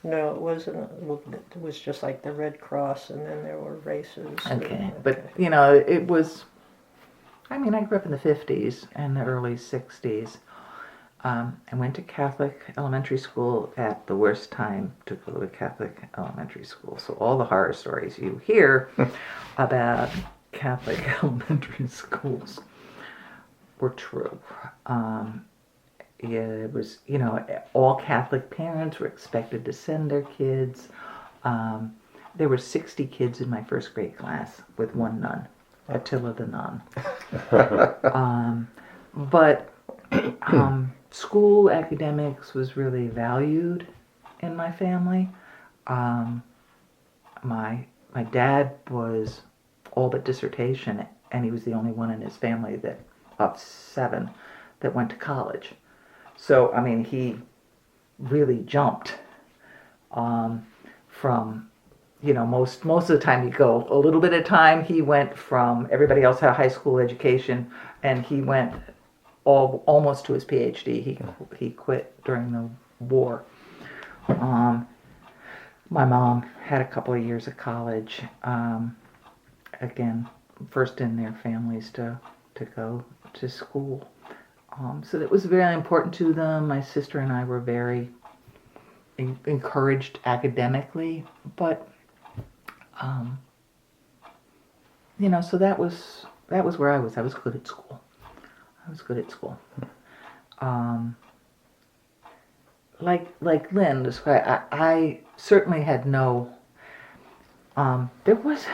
No, it wasn't. It was just like the Red Cross, and then there were races. Okay, but it was. I grew up in the 50s and the early 60s. I went to Catholic elementary school at the worst time to go to a Catholic elementary school. So all the horror stories you hear about Catholic elementary schools were true. It was, all Catholic parents were expected to send their kids. There were 60 kids in my first grade class with one nun, Attila the nun. But School academics was really valued in my family. Um, my dad was all but dissertation, and he was the only one in his family that of 7 that went to college. So I mean, he really jumped from, you know, most of the time he'd go a little bit at a time. He went from everybody else had a high school education, and he went almost to his PhD. He quit during the war. My mom had a couple of years of college. Again, first in their families to go to school. So that was very important to them. My sister and I were very encouraged academically, but you know, so that was where I was. I was good at school. Like Lynn described, I certainly had no. There was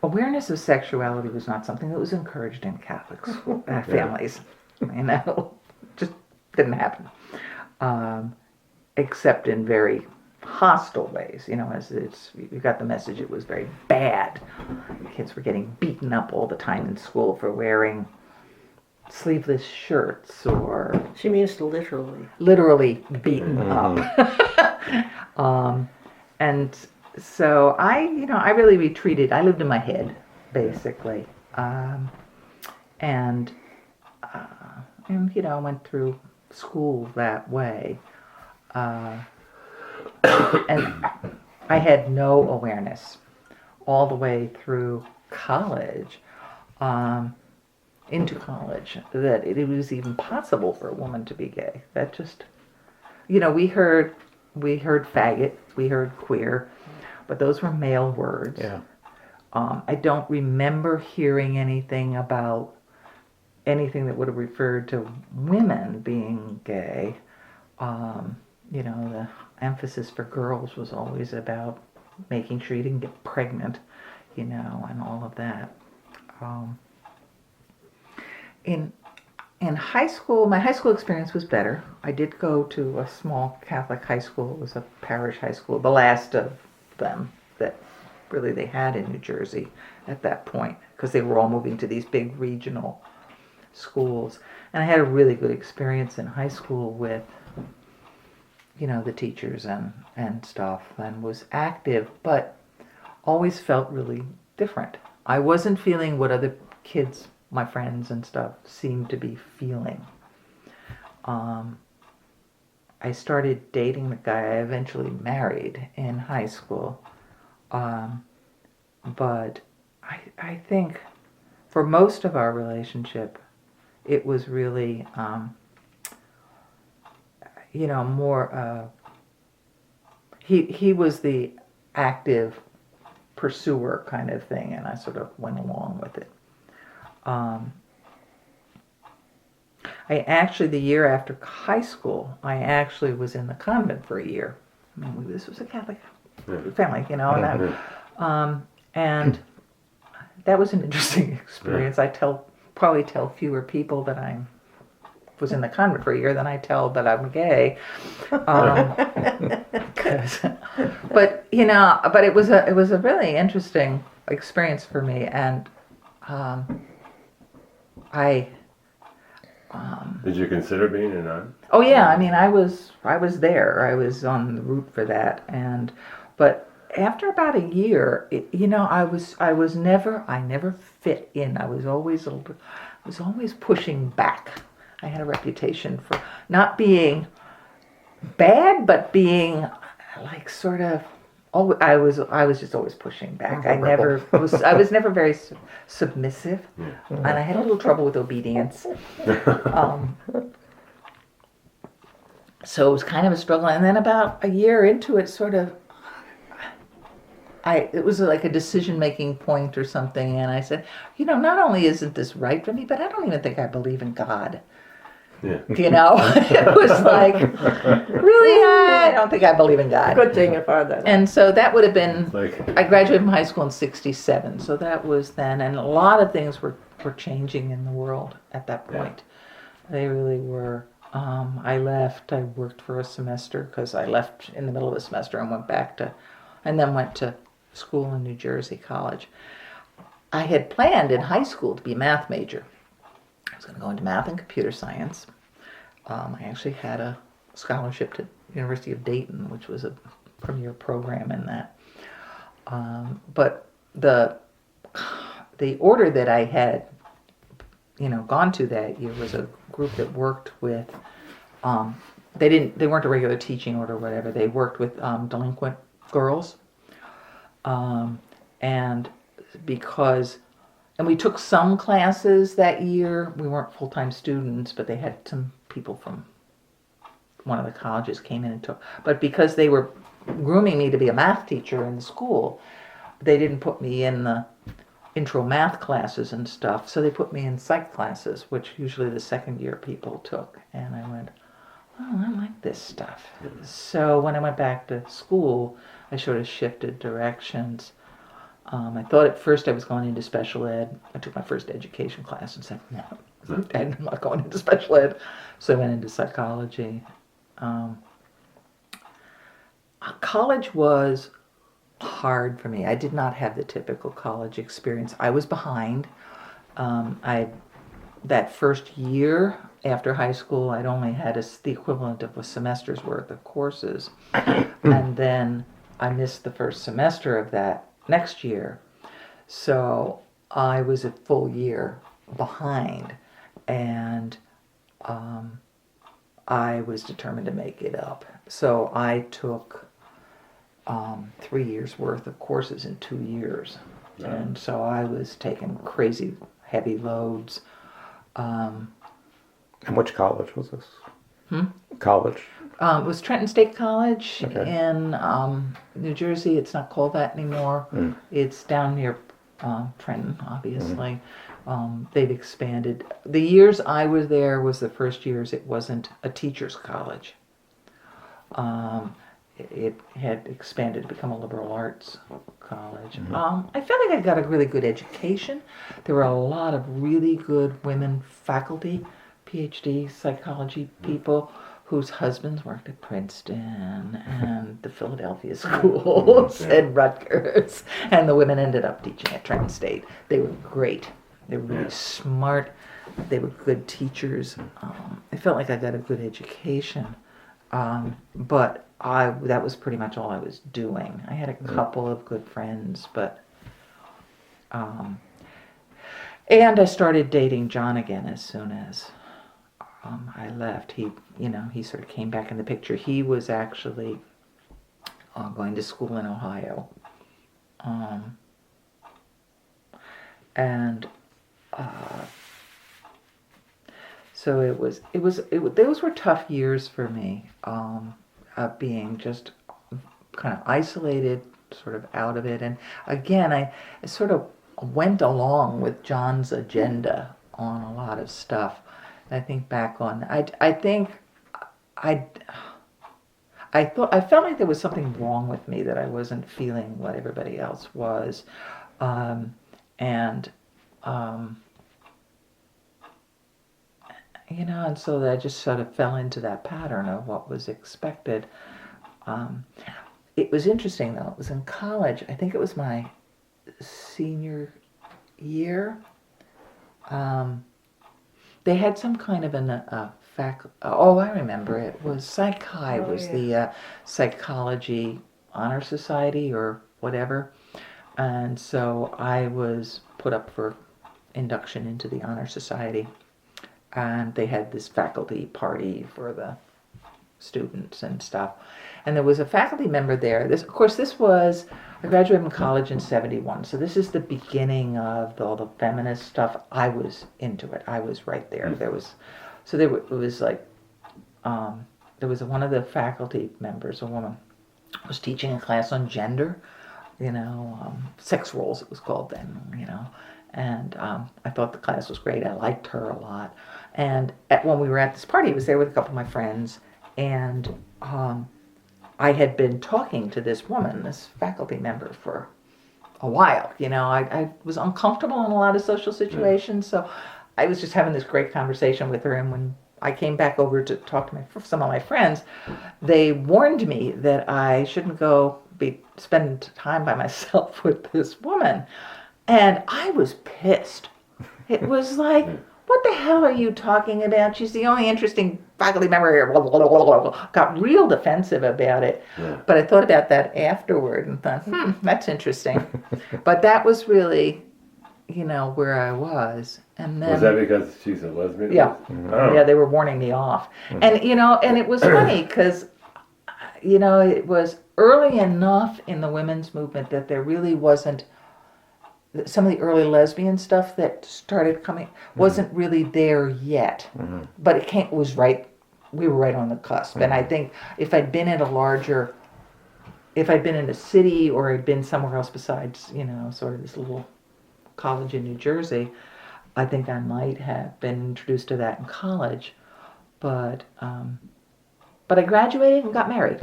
awareness of sexuality was not something that was encouraged in Catholic families. You know, just didn't happen, except in very hostile ways. You know, as you got the message, it was very bad. Kids were getting beaten up all the time in school for wearing sleeveless shirts, or She means literally. literally beaten up. And so I really retreated. I lived in my head, basically, and you know, went through school that way, and I had no awareness all the way through college, into college, that it was even possible for a woman to be gay. That just, you know, we heard faggot, we heard queer, but those were male words. Yeah. I don't remember hearing anything about anything that would have referred to women being gay. You know, the emphasis for girls was always about making sure you didn't get pregnant, you know, and all of that. In high school, my high school experience was better. I did go to a small Catholic high school. It was a parish high school, the last of them that really they had in New Jersey at that point, because they were all moving to these big regional schools. And I had a really good experience in high school with, you know, the teachers and stuff, and was active, but always felt really different. I wasn't feeling what other kids, my friends and stuff, seemed to be feeling. I started dating the guy I eventually married in high school. But I think for most of our relationship, it was really, you know, more, he was the active pursuer kind of thing, and I sort of went along with it. I actually, the year after high school, I actually was in the convent for a year. I mean, this was a Catholic family, you know, and that was an interesting experience. I probably tell fewer people that I was in the convent for a year than I tell that I'm gay. But you know, but it was a really interesting experience for me, and Did you consider being a nun? Oh yeah, I mean, I was there. I was on the route for that, but after about a year, you know, I never fit in. I was always pushing back. I had a reputation for not being bad, but being like sort of. Oh, I was just always pushing back. I was never very submissive, and I had a little trouble with obedience. So it was kind of a struggle, and then about a year into it, it was like a decision-making point or something, and I said, you know, not only isn't this right for me, but I don't even think I believe in God. Yeah. You know, it was like, really, I don't think I believe in God. Good thing you found that. And so that would have been, Like, I graduated from high school in '67, so that was then, and a lot of things were changing in the world at that point. They really were. I left. I worked for a semester because I left in the middle of the semester and then went to school in New Jersey College. I had planned in high school to be a math major. I was going to go into math and computer science. I actually had a scholarship to University of Dayton, which was a premier program in that. But the order that I had, gone to that year was a group that worked with. They weren't a regular teaching order or whatever. They worked with delinquent girls, and we took some classes that year. We weren't full-time students, but they had some people from one of the colleges came in and took. But because they were grooming me to be a math teacher in the school, they didn't put me in the intro math classes and stuff. So they put me in psych classes, which usually the second year people took. And I went, oh, I like this stuff. So when I went back to school, I sort of shifted directions. I thought at first I was going into special ed. I took my first education class and said, no, I'm not going into special ed. So I went into psychology. College was hard for me. I did not have the typical college experience. I was behind. That first year after high school, I'd only had the equivalent of a semester's worth of courses. And then I missed the first semester of that next year. So I was a full year behind. And I was determined to make it up. So I took 3 years worth of courses in 2 years. Yeah. And so I was taking crazy heavy loads. And which college was this? College? It was Trenton State College in New Jersey. It's not called that anymore. It's down near Trenton, obviously. They've expanded. The years I was there was the first years it wasn't a teacher's college. It had expanded to become a liberal arts college. I felt like I got a really good education. There were a lot of really good women faculty, PhD psychology people whose husbands worked at Princeton and the Philadelphia schools and Rutgers. And the women ended up teaching at Trenton State. They were great. They were really smart. They were good teachers. I felt like I got a good education. But that was pretty much all I was doing. I had a couple of good friends, but and I started dating John again as soon as I left. He sort of came back in the picture. He was actually going to school in Ohio, and so those were tough years for me. Being just kind of isolated, sort of out of it. And again, I sort of went along with John's agenda on a lot of stuff. And I think back on, I felt like there was something wrong with me, that I wasn't feeling what everybody else was. And so I just sort of fell into that pattern of what was expected. It was interesting, though. It was in college. I think it was my senior year. They had some kind of I remember it was Psych-Hi was the psychology honor society or whatever. And so I was put up for induction into the honor society. And they had this faculty party for the students and stuff. And there was a faculty member there. I graduated from college in 1971. So this is the beginning of all the feminist stuff. I was into it. I was right there. There was one of the faculty members, a woman, was teaching a class on gender, sex roles it was called then, And I thought the class was great. I liked her a lot. And when we were at this party, I was there with a couple of my friends, and I had been talking to this woman, this faculty member, for a while. I was uncomfortable in a lot of social situations, so I was just having this great conversation with her, and when I came back over to talk to some of my friends, they warned me that I shouldn't go spend time by myself with this woman. And I was pissed. It was like, what the hell are you talking about? She's the only interesting faculty member here. Blah, blah, blah, blah, blah. Got real defensive about it. Yeah. But I thought about that afterward and thought, that's interesting. But that was really, where I was. And then, Was that because she's a lesbian? Yeah. Oh. Yeah, they were warning me off. And, and it was funny because, it was early enough in the women's movement that there really wasn't, some of the early lesbian stuff that started coming wasn't really there yet. But it was right, we were right on the cusp. And I think if I'd been in a city or I'd been somewhere else besides, sort of this little college in New Jersey, I think I might have been introduced to that in college, but I graduated and got married.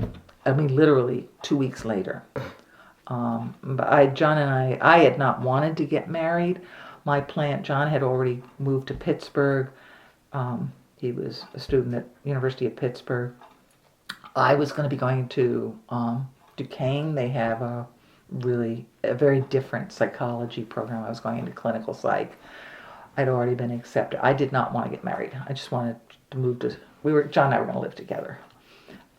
I mean, literally 2 weeks later. But John and I had not wanted to get married. John had already moved to Pittsburgh. He was a student at University of Pittsburgh. I was going to be going to Duquesne. They have a very different psychology program. I was going into clinical psych. I'd already been accepted. I did not want to get married. I just wanted to move to, John and I were going to live together.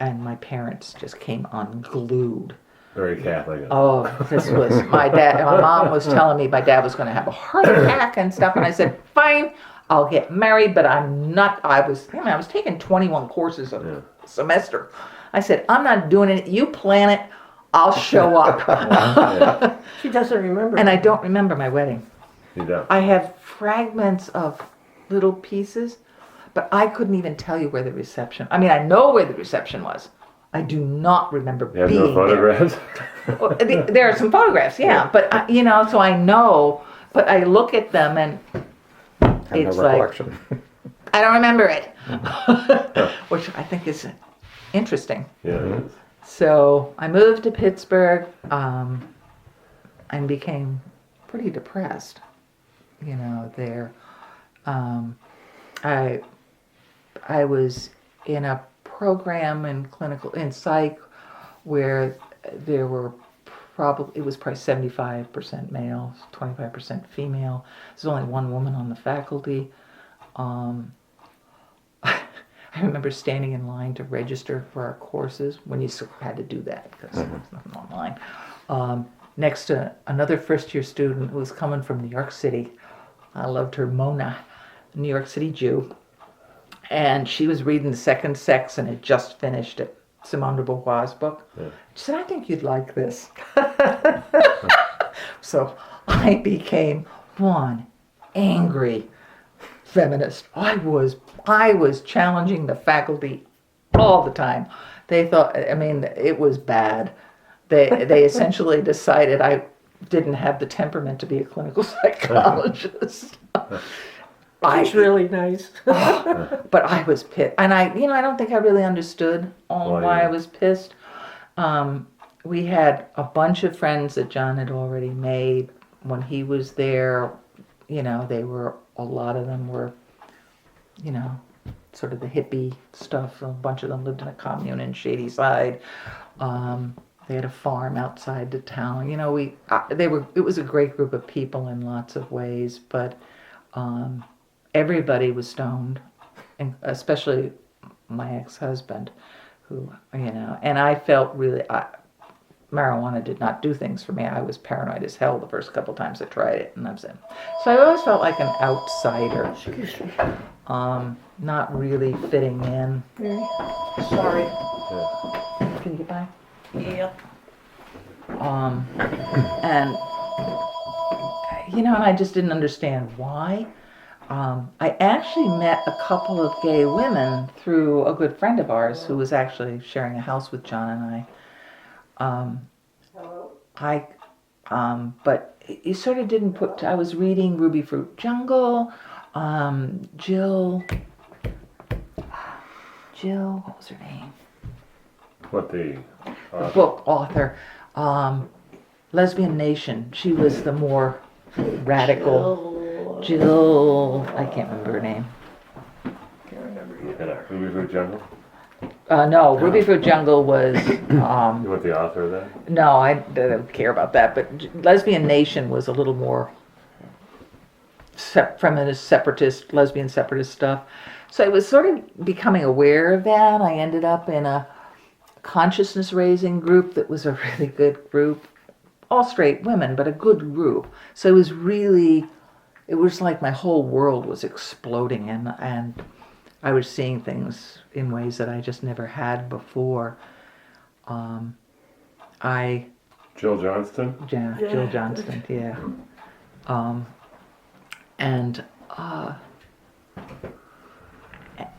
And my parents just came unglued. Very Catholic. Oh, this was, my mom was telling me my dad was going to have a heart attack and stuff. And I said, fine, I'll get married, but I'm not, I was taking 21 courses a semester. I said, I'm not doing it. You plan it. I'll show up. She doesn't remember. And I don't remember my wedding. You don't? I have fragments of little pieces, but I couldn't even tell you where the reception. I mean, I know where the reception was. I do not remember You have being no photographs? there. There are some photographs, yeah. But so I know. But I look at them and it's no recollection. I don't remember it, which I think is interesting. Yeah, it is. So I moved to Pittsburgh and became pretty depressed. There. I was in a program in psych where there were it was probably 75% male, 25% female. There's only one woman on the faculty. I remember standing in line to register for our courses when you had to do that because there was nothing online. Next to another first-year student who was coming from New York City. I loved her, Mona, a New York City Jew. And she was reading The Second Sex and had just finished it, Simone de Beauvoir's book. Yeah. She said, I think you'd like this. So I became one angry feminist. I was challenging the faculty all the time. They thought, it was bad. They essentially decided I didn't have the temperament to be a clinical psychologist. She's really nice. But I was pissed. And I don't think I really understood why I was pissed. We had a bunch of friends that John had already made when he was there. A lot of them were, sort of the hippie stuff. A bunch of them lived in a commune in Shady Side. They had a farm outside the town. It was a great group of people in lots of ways, but everybody was stoned, and especially my ex-husband, who, and I felt really, marijuana did not do things for me. I was paranoid as hell the first couple times I tried it, and so I always felt like an outsider. Excuse me. Not really fitting in. Sorry. Yeah. Can you get by? Yeah. And and I just didn't understand why. I actually met a couple of gay women through a good friend of ours who was actually sharing a house with John and I. But you sort of didn't put. I was reading Ruby Fruit Jungle. Jill, what was her name? What the Book author. Lesbian Nation. She was the more radical. Jill, I can't remember her name. Can't remember either. And Ruby Fruit Jungle? No, Ruby Fruit Jungle was, You want the author of that? no, I don't care about that, but Lesbian Nation was a little more feminist, separatist, lesbian separatist stuff. So I was sort of becoming aware of that. I ended up in a consciousness raising group that was a really good group. All straight women, but a good group. So it was like my whole world was exploding, and I was seeing things in ways that I just never had before. Jill Johnston? Jill Johnston, yeah.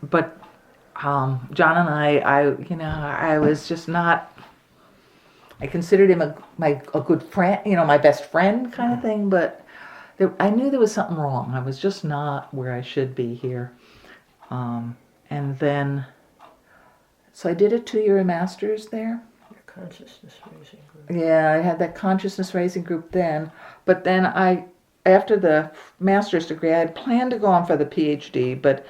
But John and I was just not. I considered him a good friend, my best friend kind of thing. But I knew there was something wrong. I was just not where I should be here. And then, so I did a 2-year master's there. Your consciousness raising group. Yeah, I had that consciousness raising group then. But then after the master's degree, I had planned to go on for the PhD, but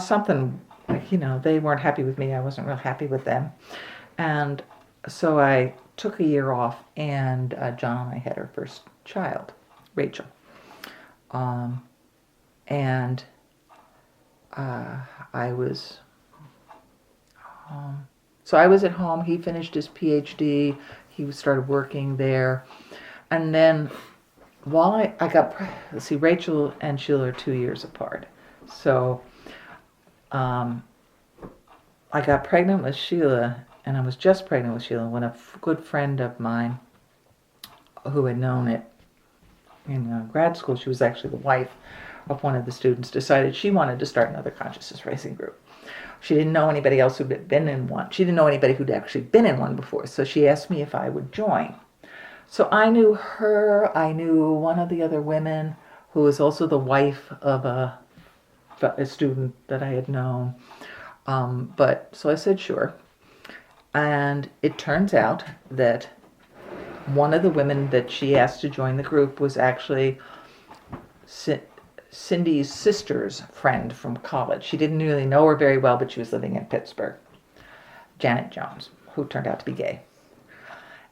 something, they weren't happy with me. I wasn't real happy with them. And so I took a year off, and John and I had our first child, Rachel. So I was at home. He finished his PhD. He started working there. And then while I got, Rachel and Sheila are 2 years apart. So I got pregnant with Sheila, and I was just pregnant with Sheila when a good friend of mine who had known it in grad school, she was actually the wife of one of the students, decided she wanted to start another consciousness raising group. She didn't know anybody else who'd been in one. She didn't know anybody who'd actually been in one before, so she asked me if I would join. So I knew her, I knew one of the other women who was also the wife of a student that I had known. So I said sure. And it turns out that one of the women that she asked to join the group was actually Cindy's sister's friend from college. She didn't really know her very well, but she was living in Pittsburgh. Janet Jones, who turned out to be gay.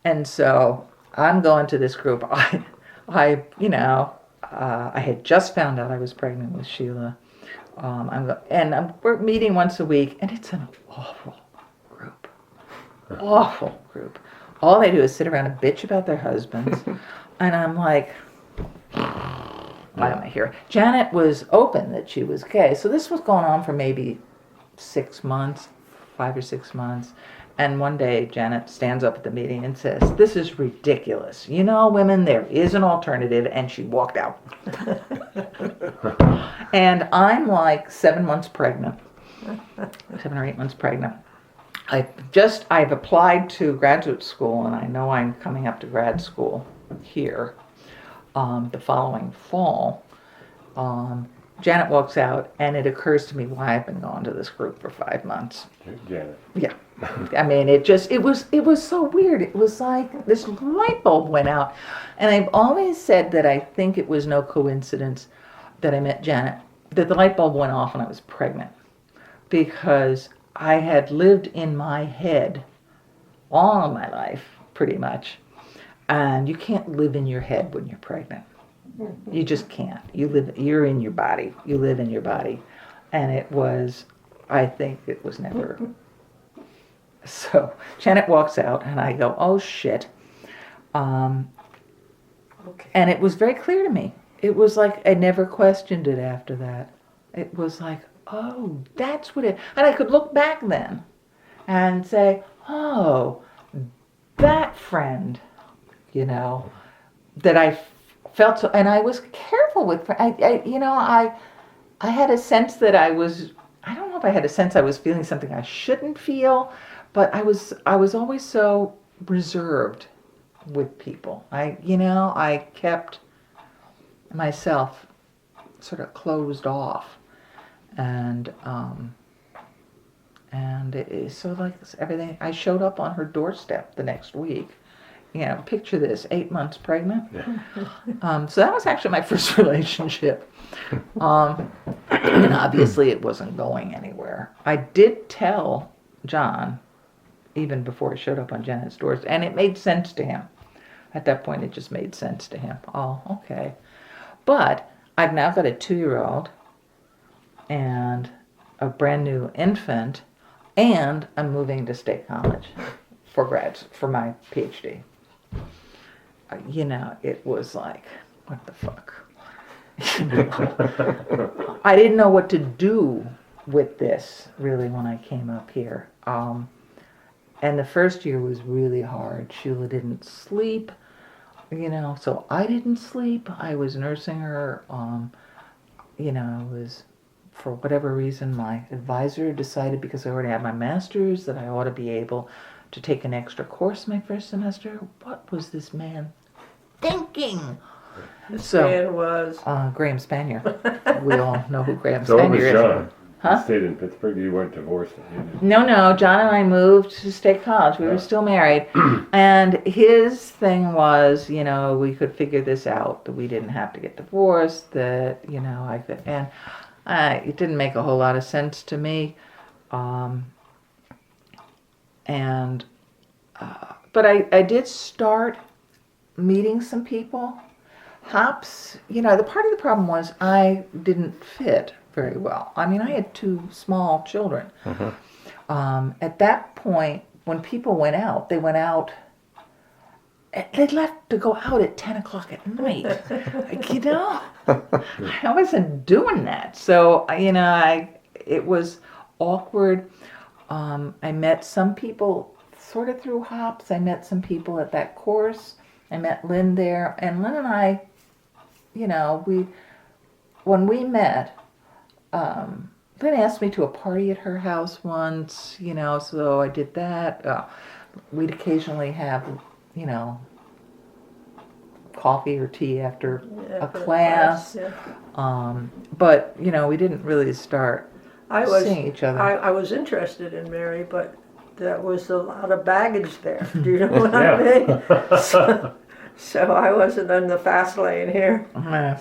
And so I'm going to this group. I had just found out I was pregnant with Sheila. We're meeting once a week, and it's an awful group. Awful group. All they do is sit around and bitch about their husbands. And I'm like, why am I here? Janet was open that she was gay. So this was going on for maybe 6 months, 5 or 6 months. And one day Janet stands up at the meeting and says, "This is ridiculous. Women, there is an alternative." And she walked out. And I'm like 7 months pregnant. 7 or 8 months pregnant. I've applied to graduate school, and I know I'm coming up to grad school here the following fall. Janet walks out, and it occurs to me why I've been going to this group for 5 months. Janet. Yeah. I mean, it was so weird. It was like this light bulb went out. And I've always said that I think it was no coincidence that I met Janet, that the light bulb went off when I was pregnant. Because I had lived in my head all of my life, pretty much. And you can't live in your head when you're pregnant. You just can't. You're in your body. You live in your body. And I think it was never. So Janet walks out, and I go, "Oh shit." Okay. And it was very clear to me. It was like I never questioned it after that. It was like, oh, that's what it. And I could look back then and say, oh, that friend, that I felt so, and I was careful with. I had a sense that I don't know if I had a sense I was feeling something I shouldn't feel, but I was always so reserved with people. I kept myself sort of closed off, and so like everything. I showed up on her doorstep the next week, picture this, 8 months pregnant. So that was actually my first relationship. And obviously it wasn't going anywhere. I did tell John, even before it showed up on Janet's doors, and it made sense to him. At that point, it just made sense to him. Oh, okay. But I've now got a 2-year-old and a brand new infant, and I'm moving to State College for my PhD. It was like, what the fuck? I didn't know what to do with this really when I came up here. And the first year was really hard. Sheila didn't sleep, so I didn't sleep. I was nursing her. I was, for whatever reason, my advisor decided, because I already had my master's, that I ought to be able to take an extra course my first semester. What was this man thinking? Man was Graham Spanier. We all know who Graham So what was Spanier is. John? Huh? You stayed in Pittsburgh. You weren't divorced. No, John and I moved to State College. We were still married. And his thing was, we could figure this out, that we didn't have to get divorced, that, I could, and it didn't make a whole lot of sense to me. But I did start meeting some people. Hops, the part of the problem was I didn't fit very well. I mean, I had 2 small children. At that point, when people went out, they left to go out at 10 o'clock at night. I wasn't doing that. So, it was awkward. I met some people sort of through Hops. I met some people at that course. I met Lynn there. And Lynn and I, when we met, Lynn asked me to a party at her house once, so I did that. We'd occasionally have, coffee or tea after a class. But, we didn't really start seeing each other. I was interested in Mary, but there was a lot of baggage there. Do you know what I mean? So I wasn't in the fast lane here.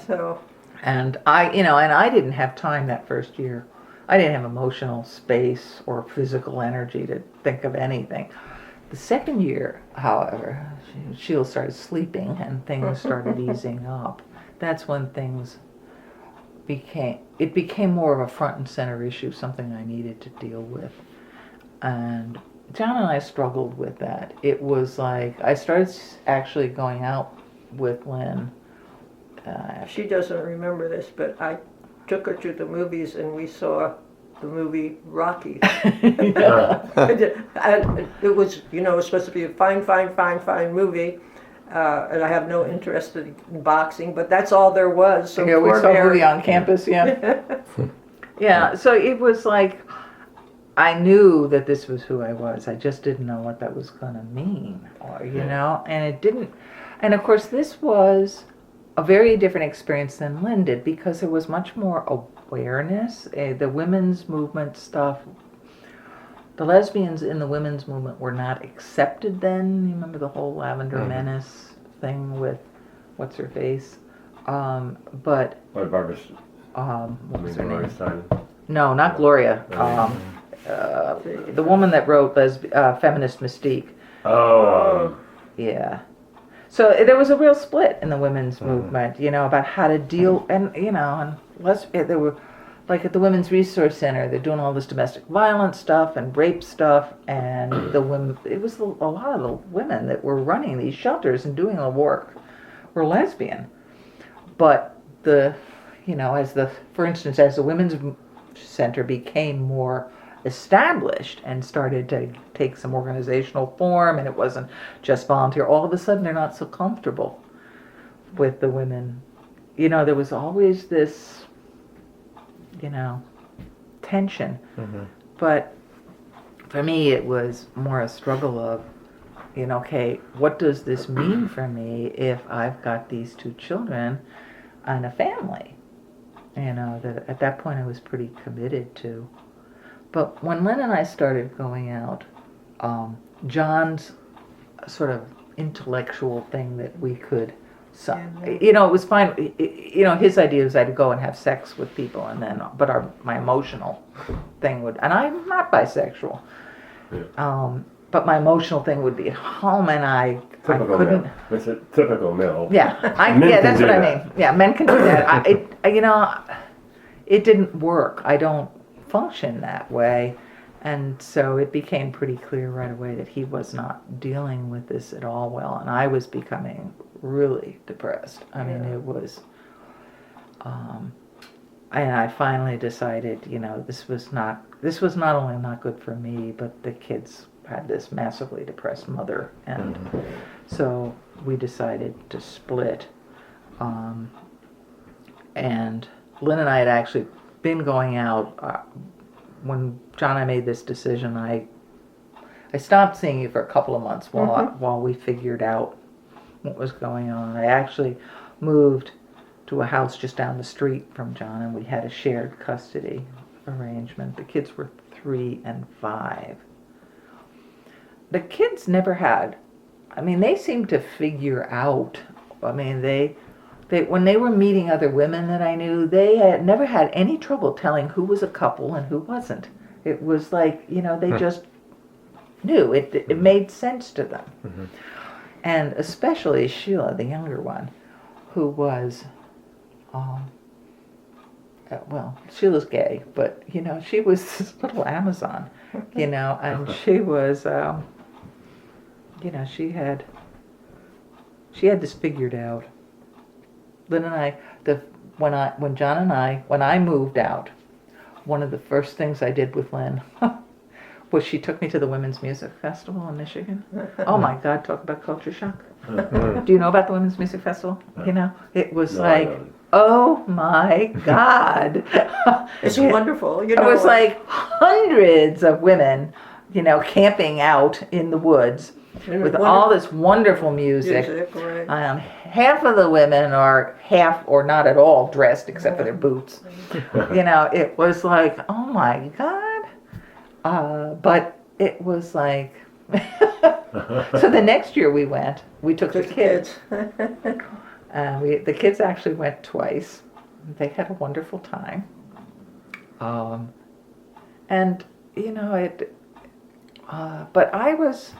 So. And I didn't have time that first year. I didn't have emotional space or physical energy to think of anything. The second year, however, Sheila started sleeping and things started easing up. That's when things became more of a front and center issue, something I needed to deal with. And John and I struggled with that. It was like, I started actually going out with Lynn. She doesn't remember this, but I took her to the movies and we saw the movie Rocky. It was, it was supposed to be a fine movie. And I have no interest in boxing, but that's all there was. So we saw a movie on campus, Yeah, so it was like, I knew that this was who I was. I just didn't know what that was going to mean, and it didn't. And of course, this was a very different experience than Lynn did, because there was much more awareness. The women's movement stuff, the lesbians in the women's movement were not accepted then. You remember the whole Lavender Menace thing with what's her face? But Barbara. what was her name? Stein. No, not Gloria. The woman that wrote Feminist Mystique. Yeah. So there was a real split in the women's movement, about how to deal, and they were, like at the Women's Resource Center, they're doing all this domestic violence stuff and rape stuff, and the women, it was a lot of the women that were running these shelters and doing the work were lesbian. But for instance, as the Women's Center became more established and started to take some organizational form, and it wasn't just volunteer, all of a sudden they're not so comfortable with the women. There was always this tension. But for me it was more a struggle of okay, what does this mean for me if I've got these 2 children and a family that at that point I was pretty committed to. But when Lynn and I started going out, John's sort of intellectual thing that we could. So, Yeah. you know, it was fine. You know, his idea was I'd go and have sex with people, and then, but my emotional thing would, and I'm not bisexual. But my emotional thing would be at home, and I Typical couldn't. male. It's a typical male. Yeah, Men yeah, can that's do what I that. mean. Yeah, men can do that. You know, it didn't work. I don't function that way, and so it became pretty clear right away that he was not dealing with this at all well, and I was becoming really depressed. I mean, it was. And I finally decided, you know, this was not only not good for me, but the kids had this massively depressed mother, and so we decided to split. And Lynn and I had actually been going out when John and I made this decision. I stopped seeing you for a couple of months while we figured out what was going on. I actually moved to a house just down the street from John, and we had a shared custody arrangement. The kids were 3 and 5. The kids never had, I mean, they seemed to figure out, I mean, they when they were meeting other women that I knew, they had never had any trouble telling who was a couple and who wasn't. It was like, you know, they just knew. It made sense to them. And especially Sheila, the younger one, who was, well, Sheila's gay, but, you know, she was this little Amazon, you know, and she was, you know, she had this figured out. Lynn and I, when I moved out, one of the first things I did with Lynn was she took me to the Women's Music Festival in Michigan. Oh my God, talk about culture shock. Do you know about the Women's Music Festival? You know, it was oh my God. It's wonderful. You It know, was like hundreds of women, you know, camping out in the woods with all this wonderful music. Right. Half of the women are half or not at all dressed except for their boots. You know, it was like, oh my God. But it was like, so the next year we took the kids. The kids actually went twice. They had a wonderful time. And, you know, but I was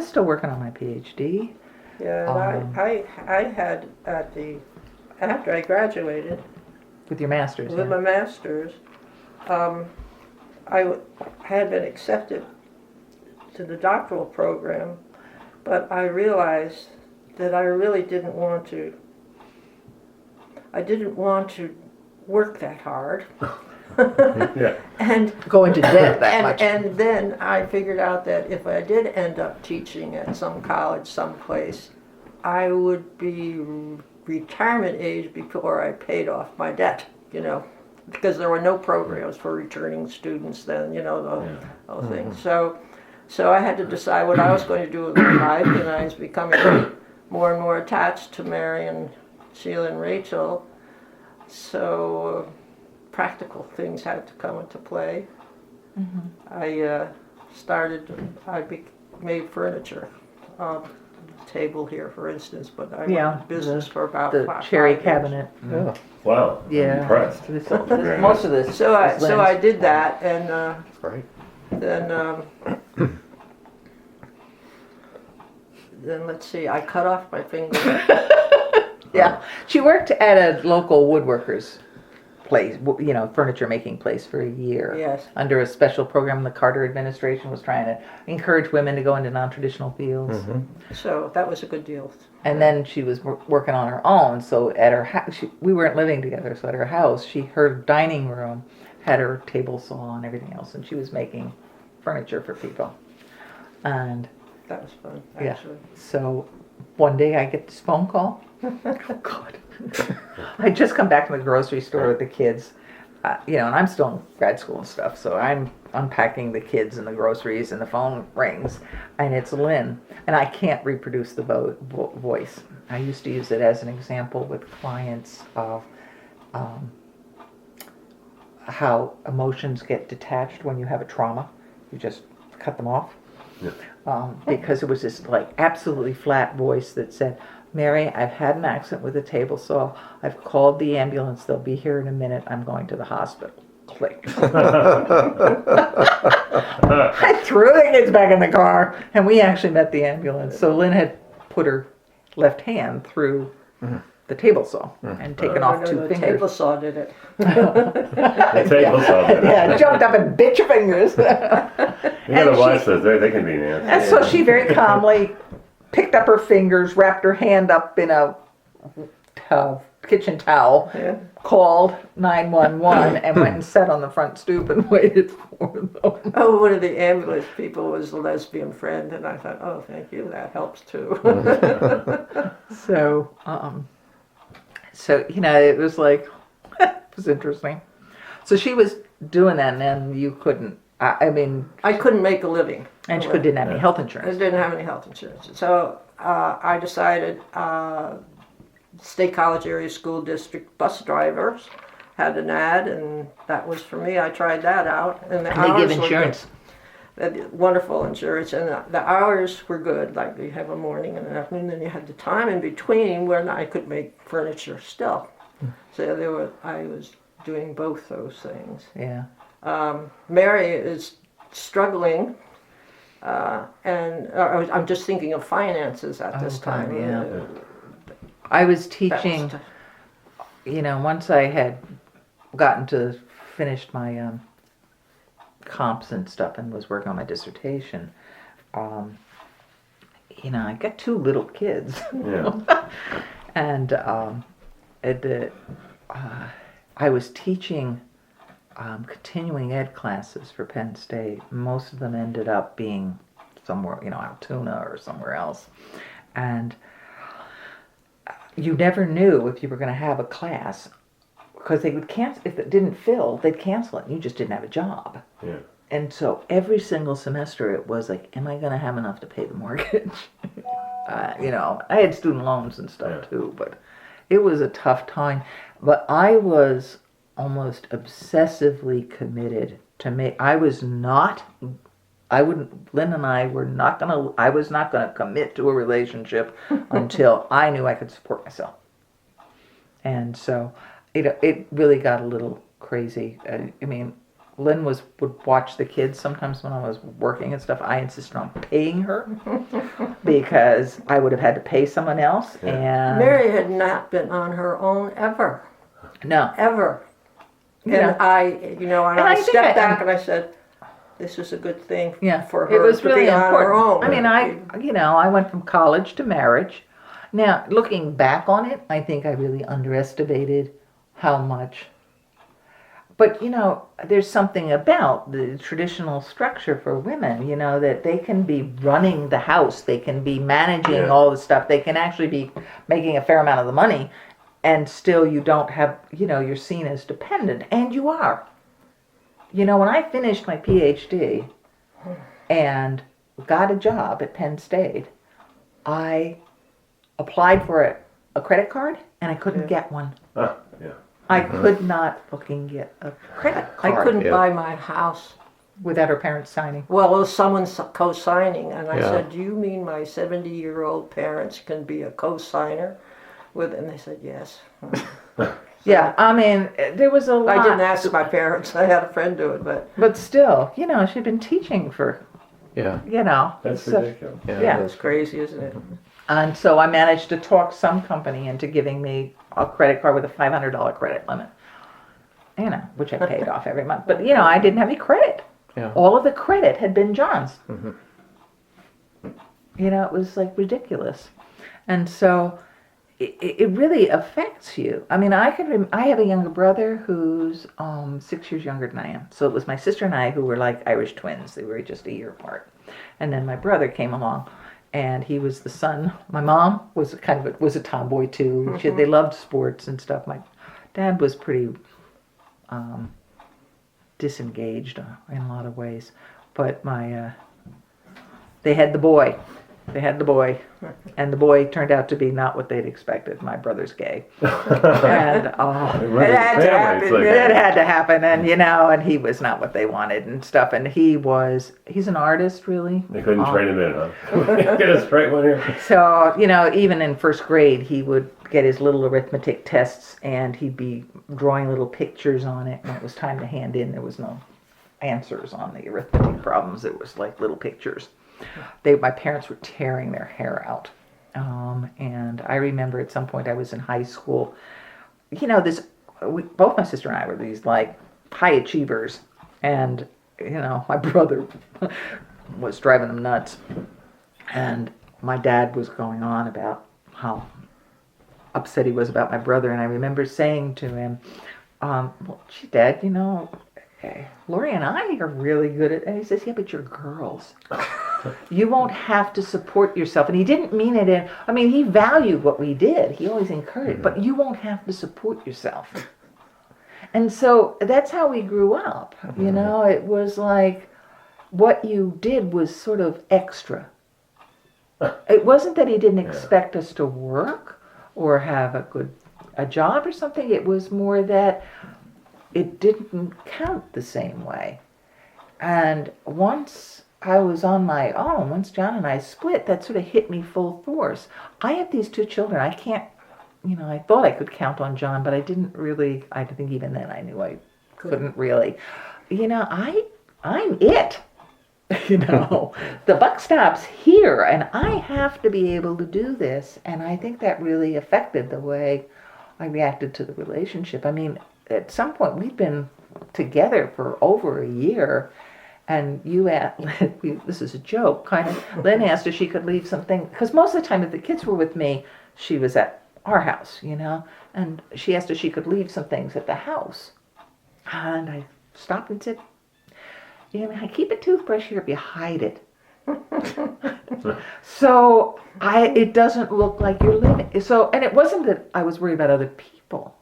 still working on my PhD. Yeah, and I had after I graduated With your master's, with my master's, I had been accepted to the doctoral program, but I realized that I really didn't want to. I didn't want to work that hard. Yeah. And go into debt that much. And then I figured out that if I did end up teaching at some college someplace, I would be retirement age before I paid off my debt, you know, because there were no programs for returning students then, you know, those things. So I had to decide what I was going to do with my life, and I was becoming more and more attached to Mary and Sheila and Rachel. So practical things had to come into play. I made furniture. Table here, for instance, but I went in business for about the 5 cherry years. cabinet. Wow. Yeah. I'm impressed. Most of this. So is Lynn's. I did that, and That's great. then let's see, I cut off my finger. Yeah, she worked at a local woodworkers place, you know, furniture making place for a year. Yes. Under a special program the Carter administration was trying to encourage women to go into non-traditional fields. So that was a good deal. And then she was working on her own. So at her house, we weren't living together. So at her house, her dining room had her table saw and everything else, and she was making furniture for people. And That was fun, yeah, actually. so one day I get this phone call. Oh God! I just come back from the grocery store with the kids, you know, and I'm still in grad school and stuff. So I'm unpacking the kids and the groceries, and the phone rings, and it's Lynn, and I can't reproduce the voice. I used to use it as an example with clients of how emotions get detached when you have a trauma. You just cut them off. Because it was this like absolutely flat voice that said, Mary, I've had an accident with a table saw. I've called the ambulance. They'll be here in a minute. I'm going to the hospital. Click. I threw the kids back in the car, and we actually met the ambulance. So Lynn had put her left hand through the table saw and taken off two The fingers. table saw did it. The table saw that. Yeah, jumped up and bit your fingers. You gotta And watch those. They can be nasty. And so she very calmly picked up her fingers, wrapped her hand up in a kitchen towel, Yeah. called 911, and went and sat on the front stoop and waited for them. Oh, one of the ambulance people was a lesbian friend, and I thought, oh, thank you, that helps too. So, it was like, it was interesting. So she was doing that, and then you couldn't, I mean, I couldn't make a living. and she didn't have any health I insurance. didn't have any health insurance. So I decided State College Area School District bus drivers had an ad, and that was for me. I tried that out. And the And they hours give were insurance. good. They had wonderful insurance, and the hours were good. Like you have a morning and an afternoon, and you had the time in between when I could make furniture still. So I was doing both those things. Yeah. Mary is struggling, and I'm just thinking of finances at this God, time. yeah. I was That was teaching, tough. once I had gotten to finished my comps and stuff and was working on my dissertation, I got two little kids. Yeah. And I was teaching continuing ed classes for Penn State. Most of them ended up being somewhere, Altoona or somewhere else. And you never knew if you were going to have a class, because they would cancel. If it didn't fill, they'd cancel it, and you just didn't have a job. Yeah. And so every single semester it was like, am I going to have enough to pay the mortgage? I had student loans and stuff too, but it was a tough time. But I was almost obsessively committed to make. Lynn and I were not going to, I was not going to commit to a relationship until I knew I could support myself. And so it really got a little crazy. Lynn would watch the kids sometimes when I was working and stuff. I insisted on paying her because I would have had to pay someone else. Yeah. And Mary had not been on her own ever. No. Ever. Yeah. And I think stepped back and I said, this is a good thing for her it was to really be on her important. own. I went from college to marriage. Now, looking back on it, I think I really underestimated how much. But, there's something about the traditional structure for women, that they can be running the house, they can be managing all the stuff, they can actually be making a fair amount of the money, and still you don't have, you're seen as dependent, and you are. When I finished my PhD and got a job at Penn State, I applied for a credit card, and I couldn't get one. Yeah. I could not fucking get a credit I card couldn't buy my house. without her parents signing. Well, it was someone co-signing, and I Yeah. said, do you mean my 70-year-old parents can be a co-signer? And they said, yes. Yeah, there was a lot. I didn't ask my parents. I had a friend do it, But still, she'd been teaching for, Yeah. That's so- ridiculous. Yeah. it's crazy, isn't it? And so I managed to talk some company into giving me a credit card with a $500 credit limit. Which I paid off every month. But, I didn't have any credit. Yeah. All of the credit had been John's. It was like ridiculous. And so it really affects you. I have a younger brother who's 6 years younger than I am. So it was my sister and I who were like Irish twins. They were just a year apart. And then my brother came along, and he was the son. My mom was a tomboy too. They loved sports and stuff. My dad was pretty disengaged in a lot of ways. But they had the boy. They had the boy, and the boy turned out to be not what they'd expected. My brother's gay, and It had to happen, it had to happen, and and he was not what they wanted and stuff. And he's an artist, really. They couldn't trade him in, huh? Get a straight one here. So, even in first grade, he would get his little arithmetic tests, and he'd be drawing little pictures on it. When it was time to hand in, there was no answers on the arithmetic problems. It was like little pictures. My parents were tearing their hair out. And I remember at some point I was in high school. Both my sister and I were these like high achievers. And, my brother was driving them nuts. And my dad was going on about how upset he was about my brother. And I remember saying to him, well, gee, Dad, Lori and I are really good at, and he says, yeah, but you're girls. You won't have to support yourself. And he didn't mean it he valued what we did. He always encouraged, but you won't have to support yourself. And so that's how we grew up. It was like what you did was sort of extra. It wasn't that he didn't expect us to work or have a job or something. It was more that it didn't count the same way. And once I was on my own, once John and I split, that sort of hit me full force. I have these two children. I can't, I thought I could count on John, but I didn't really, I think even then I knew I couldn't really. I'm it. The buck stops here, and I have to be able to do this. And I think that really affected the way I reacted to the relationship. At some point, we'd been together for over a year, and this is a joke, kind of. Lynn asked if she could leave something, because most of the time, if the kids were with me, she was at our house, and she asked if she could leave some things at the house. And I stopped and said, I keep a toothbrush here if you hide it. So it doesn't look like you're living. So, and it wasn't that I was worried about other people.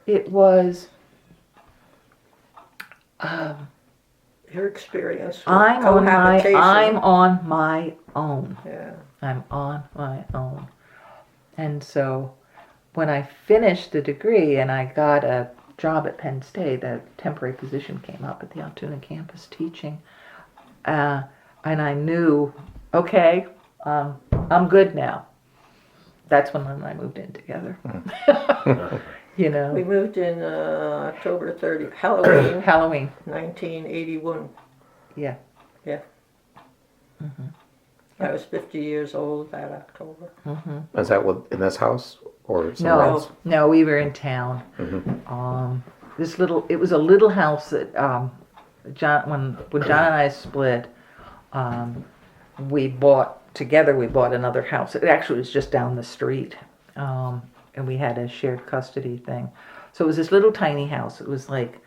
It was Your experience with I'm on cohabitation. my own. Yeah. I'm on my own. And so when I finished the degree and I got a job at Penn State, a temporary position came up at the Altoona campus teaching. And I knew, okay, I'm good now. That's when Lynn and I moved in together. We moved in October 30th, Halloween, Halloween. 1981. Yeah. Yeah. Mm-hmm. I was 50 years old that October. Mm-hmm. Is that in this house or somewhere else? No, we were in town. Mm-hmm. It was a little house that when John and I split, we bought another house. It actually was just down the street, and we had a shared custody thing. So it was this little tiny house. It was like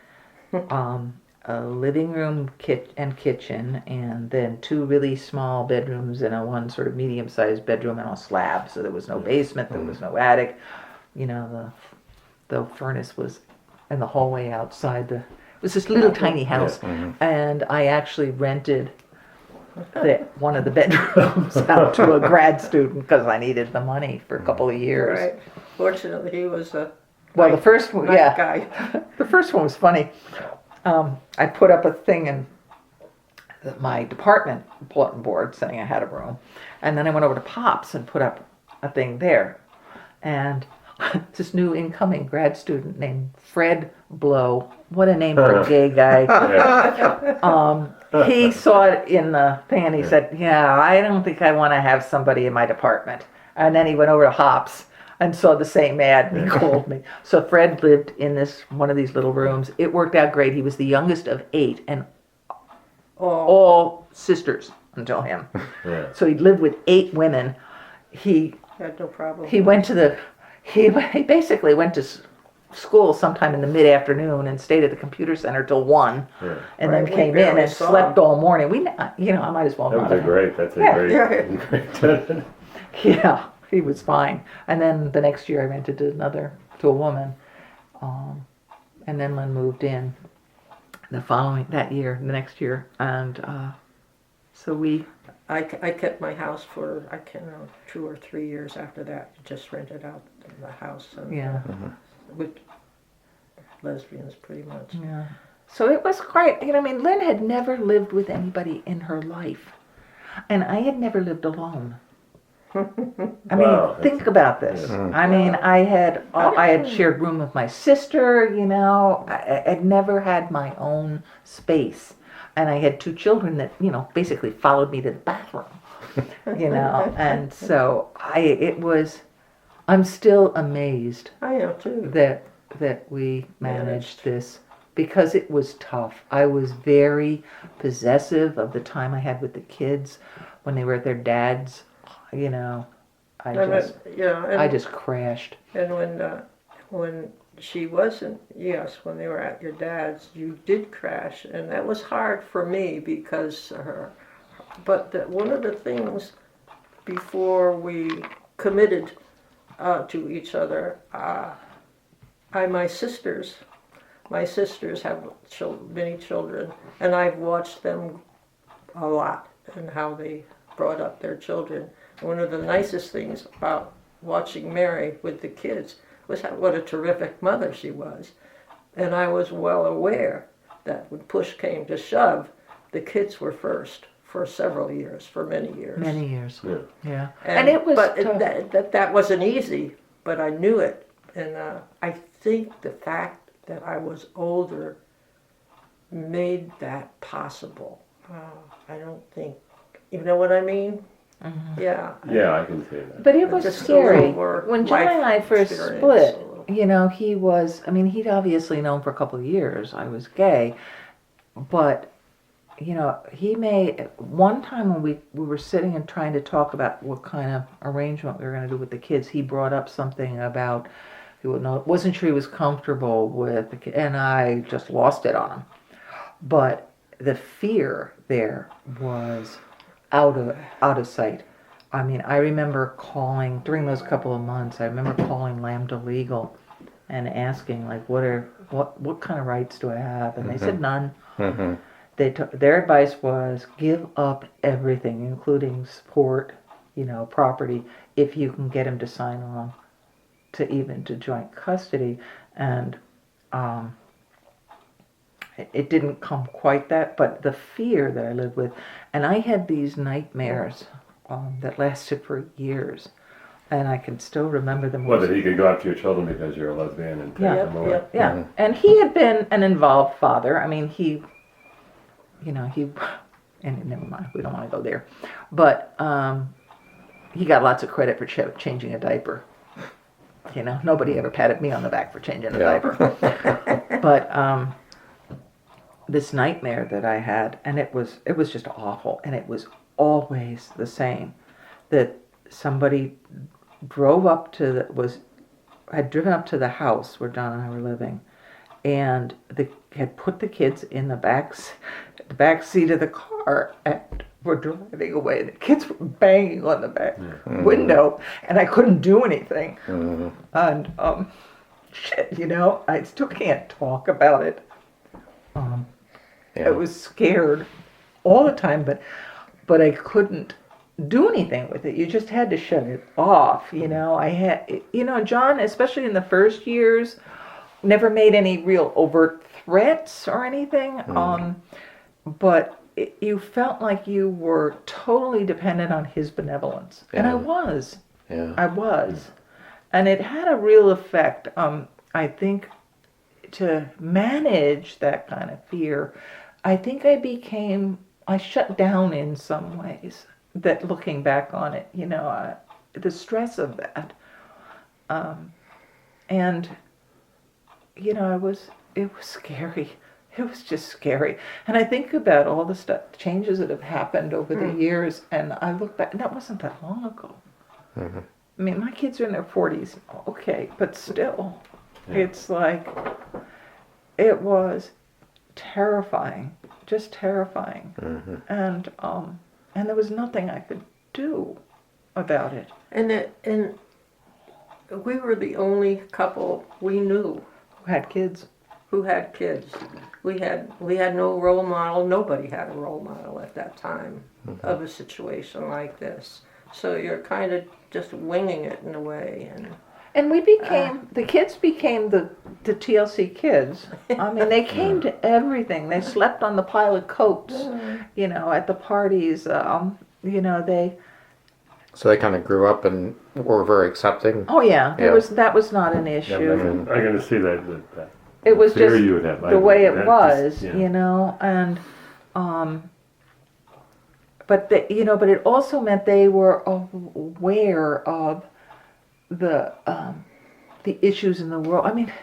a living room and kitchen, and then two really small bedrooms and one sort of medium-sized bedroom and a slab. So there was no basement, there was no attic. The furnace was in the hallway outside. It was this little tiny house, and I actually rented one of the bedrooms out to a grad student because I needed the money for a couple of years. Right. Fortunately, he was a Well, the first one, nice guy. The first one was funny. I put up a thing in my department bulletin board saying I had a room, and then I went over to Pops and put up a thing there, and this new incoming grad student named Fred Blow. What a name for a gay guy. He saw it in the thing and he said, yeah, I don't think I want to have somebody in my department. And then he went over to Hops and saw the same ad and he called me. So Fred lived in one of these little rooms. It worked out great. He was the youngest of 8 and all sisters until him. Yeah. So he lived with 8 women. He Had no problem. he basically went to school sometime in the mid-afternoon and stayed at the computer center till 1, and then Right, we came in barely and saw slept him. all morning. I might as well not have. That's a Yeah. great. Yeah, he was fine. And then the next year I rented to a woman, and then Lynn moved in the next year, and So we, I kept my house for, I can't know, 2 or 3 years after that. Just rented out the house and, yeah, with lesbians pretty much. yeah. So it was quite, I mean, Lynn had never lived with anybody in her life. And I had never lived alone. I mean, Wow, think about this. yeah. I mean, I had shared room with my sister, I had never had my own space. And I had 2 children that, basically followed me to the bathroom, and so I'm still amazed I am too. that we managed this because it was tough. I was very possessive of the time I had with the kids when they were at their dad's. I just crashed. And when she wasn't, yes, when they were at your dad's, you did crash, and that was hard for me because but one of the things before we committed to each other, my sisters have many children, and I've watched them a lot and how they brought up their children. One of the nicest things about watching Mary with the kids was what a terrific mother she was. And I was well aware that when push came to shove, the kids were first for several years, for many years. Many years. Yeah. Yeah. And it was but tough. that wasn't easy, but I knew it. And I think the fact that I was older made that possible. I don't think, you know what I mean? Mm-hmm. Yeah. Yeah, I can see that. But it was Just a scary. little more When John and I first life split, experience, he'd obviously known for a couple of years I was gay, but, he made, one time when we were sitting and trying to talk about what kind of arrangement we were going to do with the kids, he brought up something about, he wasn't sure he was comfortable with the kid, and I just lost it on him. But the fear there was out of sight. I mean, I remember calling during those couple of months. I remember calling Lambda Legal and asking, like, what kind of rights do I have? And they said none. Mm-hmm. Their advice was give up everything, including support, property, if you can get him to sign on to joint custody. And it didn't come quite that, but the fear that I lived with, and I had these nightmares that lasted for years, and I can still remember them. Well, that he could go after your children because you're a lesbian and take them away. Yep. Yeah, Mhm. and he had been an involved father. I mean, and never mind, we don't want to go there, but he got lots of credit for changing a diaper. Nobody ever patted me on the back for changing a Yeah. diaper. But this nightmare that I had, and it was just awful, and it was always the same, that somebody had driven up to the house where John and I were living, and had put the kids in the back seat of the car and were driving away. The kids were banging on the back window, and I couldn't do anything. Mm-hmm. And I still can't talk about it. Yeah. I was scared all the time, but I couldn't do anything with it. You just had to shut it off. I had, John, especially in the first years, never made any real overt threats or anything. But you felt like you were totally dependent on his benevolence, and I was. Yeah. I was, and it had a real effect. I think to manage that kind of fear, I think I shut down in some ways. That looking back on it, the stress of that, and it was scary. It was just scary. And I think about all the changes that have happened over the years, and I look back, and that wasn't that long ago. Mm-hmm. I mean, my kids are in their 40s, okay, but still, Yeah. it's like, it was terrifying, just terrifying. Mm-hmm. And there was nothing I could do about it. And we were the only couple we knew. Who had kids? who had kids. We had no role model. Nobody had a role model at that time of a situation like this. So you're kind of just winging it in a way, And we became, the kids became the TLC kids. I mean, they came to everything. They slept on the pile of coats, you know, at the parties. You know, So they kind of grew up and were very accepting. oh yeah, Yeah. that was not an Yeah, issue. I can see that. It was fear just you would have. the way it that was, just, yeah. you know, and but you know, but it also meant they were aware of the issues in the world. I mean,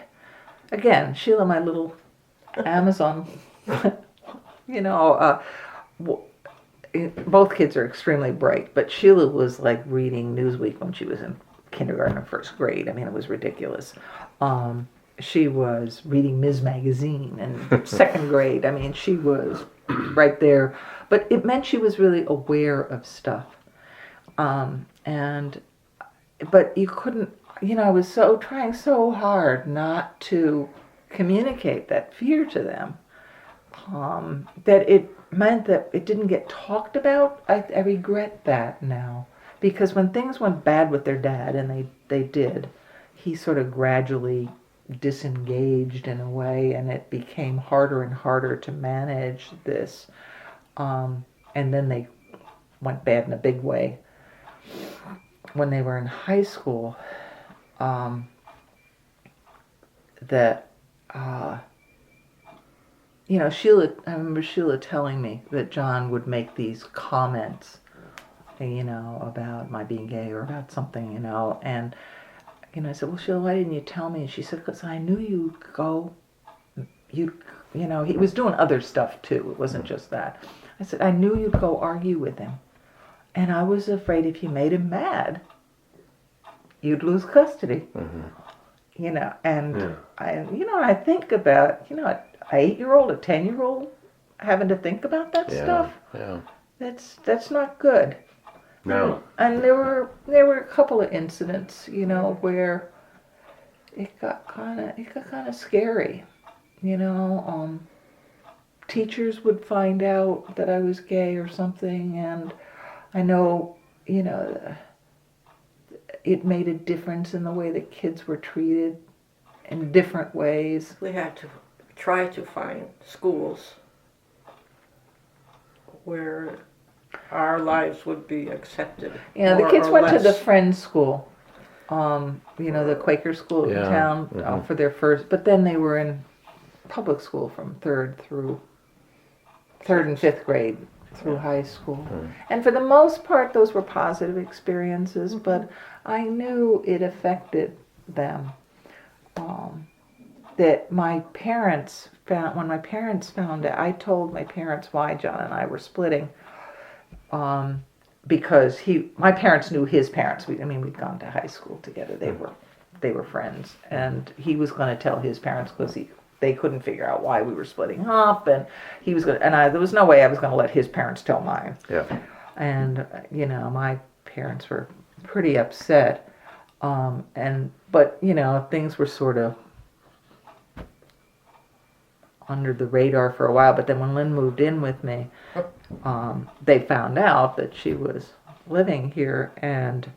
again, Sheila, my little Amazon, you know, both kids are extremely bright, but Sheila was like reading Newsweek when she was in kindergarten or first grade. I mean, it was ridiculous. She was reading Ms. Magazine in second grade. I mean, she was right there. But it meant she was really aware of stuff. But you couldn't, you know, I was trying so hard not to communicate that fear to them, that it meant that it didn't get talked about. I regret that now. Because when things went bad with their dad, and they did, he sort of gradually disengaged in a way, and it became harder and harder to manage this. And then they went bad in a big way when they were in high school. You know, I remember Sheila telling me that John would make these comments, you know, about my being gay or about something, you know, and you know, I said, well, Sheila, why didn't you tell me? And she said, because I knew you'd go, you know, he was doing other stuff too. It wasn't just that. I said, I knew you'd go argue with him. And I was afraid if you made him mad, you'd lose custody. You know, and I think about, you know, an 8-year-old, a 10-year-old having to think about that stuff. Yeah. That's not good. No. And there were a couple of incidents, you know, where it got kind of scary, you know. Teachers would find out that I was gay or something, and I know, you know, it made a difference in the way that kids were treated in different ways. we had to try to find schools where our lives would be accepted. Yeah, the more kids or went to the less. Friends school, you know, the Quaker school in Yeah, town for their first, but then they were in public school from third and fifth grade through high school. And for the most part, those were positive experiences, but I knew it affected them. That my parents when my parents found out, I told my parents why John and I were splitting. Because my parents knew his parents. We'd gone to high school together. They were friends, and he was going to tell his parents because they couldn't figure out why we were splitting up, and he was going. And there was no way I was going to let his parents tell mine. Yeah. And you know, my parents were pretty upset. But you know, things were sort of under the radar for a while. But then when Lynn moved in with me, they found out that she was living here, and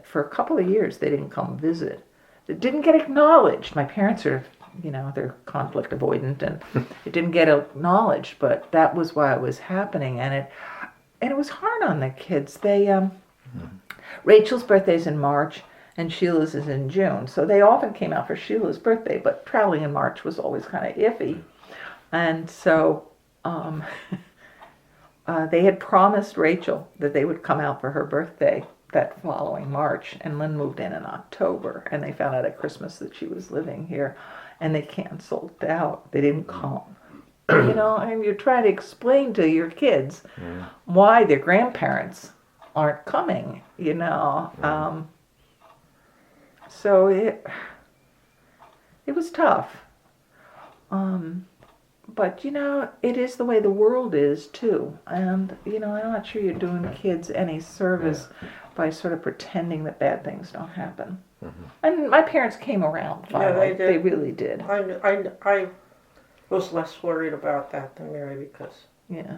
for a couple of years they didn't come visit. It didn't get acknowledged. My parents are, you know, they're conflict avoidant, and it didn't get acknowledged. But that was why it was happening, and it was hard on the kids. Rachel's birthday's in March, and Sheila's is in June, so they often came out for Sheila's birthday. But traveling in March was always kind of iffy, and so. They had promised Rachel that they would come out for her birthday that following March, and Lynn moved in October, and they found out at Christmas that she was living here, and they canceled out. They didn't come. You know, and you're trying to explain to your kids why their grandparents aren't coming, you know. So it was tough. but it is the way the world is too. And, I'm not sure you're doing kids any service by sort of pretending that bad things don't happen. And my parents came around finally. they did. They really did. I was less worried about that than Mary because Yeah.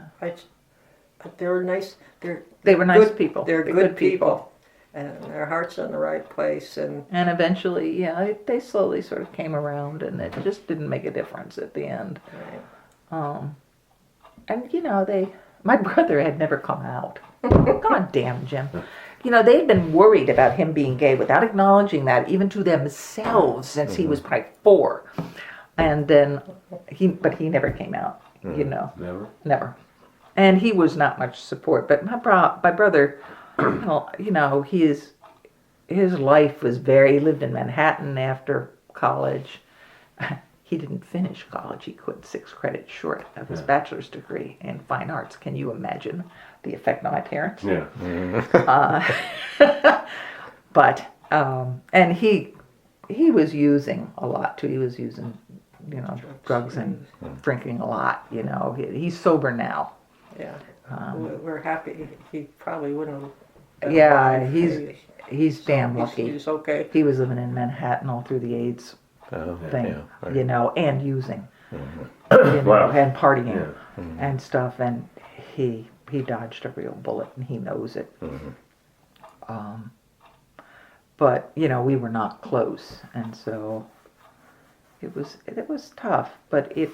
they were nice. They were nice good, people. They're good people, and their heart's in the right place. And eventually, they slowly sort of came around, and it just didn't make a difference at the end. right. And my brother had never come out. God damn, Jim. They'd been worried about him being gay without acknowledging that, even to themselves, since he was probably 4. And then but he never came out, Never. And he was not much support. But my brother, his life was he lived in Manhattan after college. He didn't finish college. He quit 6 credits short of his bachelor's degree in fine arts. Can you imagine the effect on my parents? Yeah. But and he was using a lot too. He was using drugs and drinking a lot. He's sober now. Yeah, we're happy. He probably wouldn't have. Yeah, he's damn lucky. He's okay. He was living in Manhattan all through the AIDS thing, right. and using, Wow. and partying Yeah. and stuff, and he dodged a real bullet, and he knows it. But we were not close, and so it was tough, but it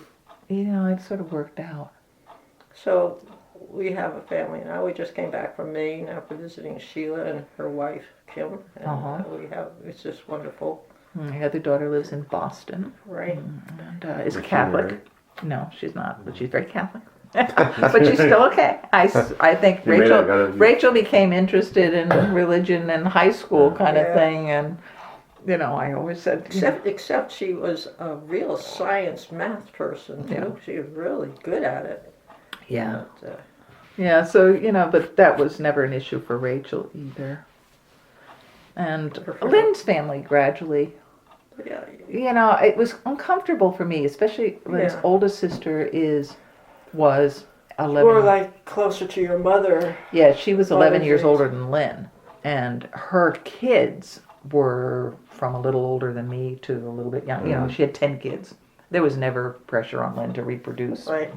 sort of worked out. So we have a family now. We just came back from Maine after visiting Sheila and her wife Kim, and it's just wonderful. My other daughter lives in Boston, Right. and is Catholic. No, she's not, but she's very Catholic. But she's still okay. I think Rachel became interested in religion in high school kind of thing, and I always said Except she was a real science math person too. Yeah. She was really good at it. yeah. But, Yeah, so, but that was never an issue for Rachel either. And Lynn's family gradually, yeah. it was uncomfortable for me, especially Lynn's oldest sister was 11. More like closer to your mother. Yeah, she was 11 years days. older than Lynn. And her kids were from a little older than me to a little bit young. She had 10 kids. There was never pressure on Lynn to reproduce. Right.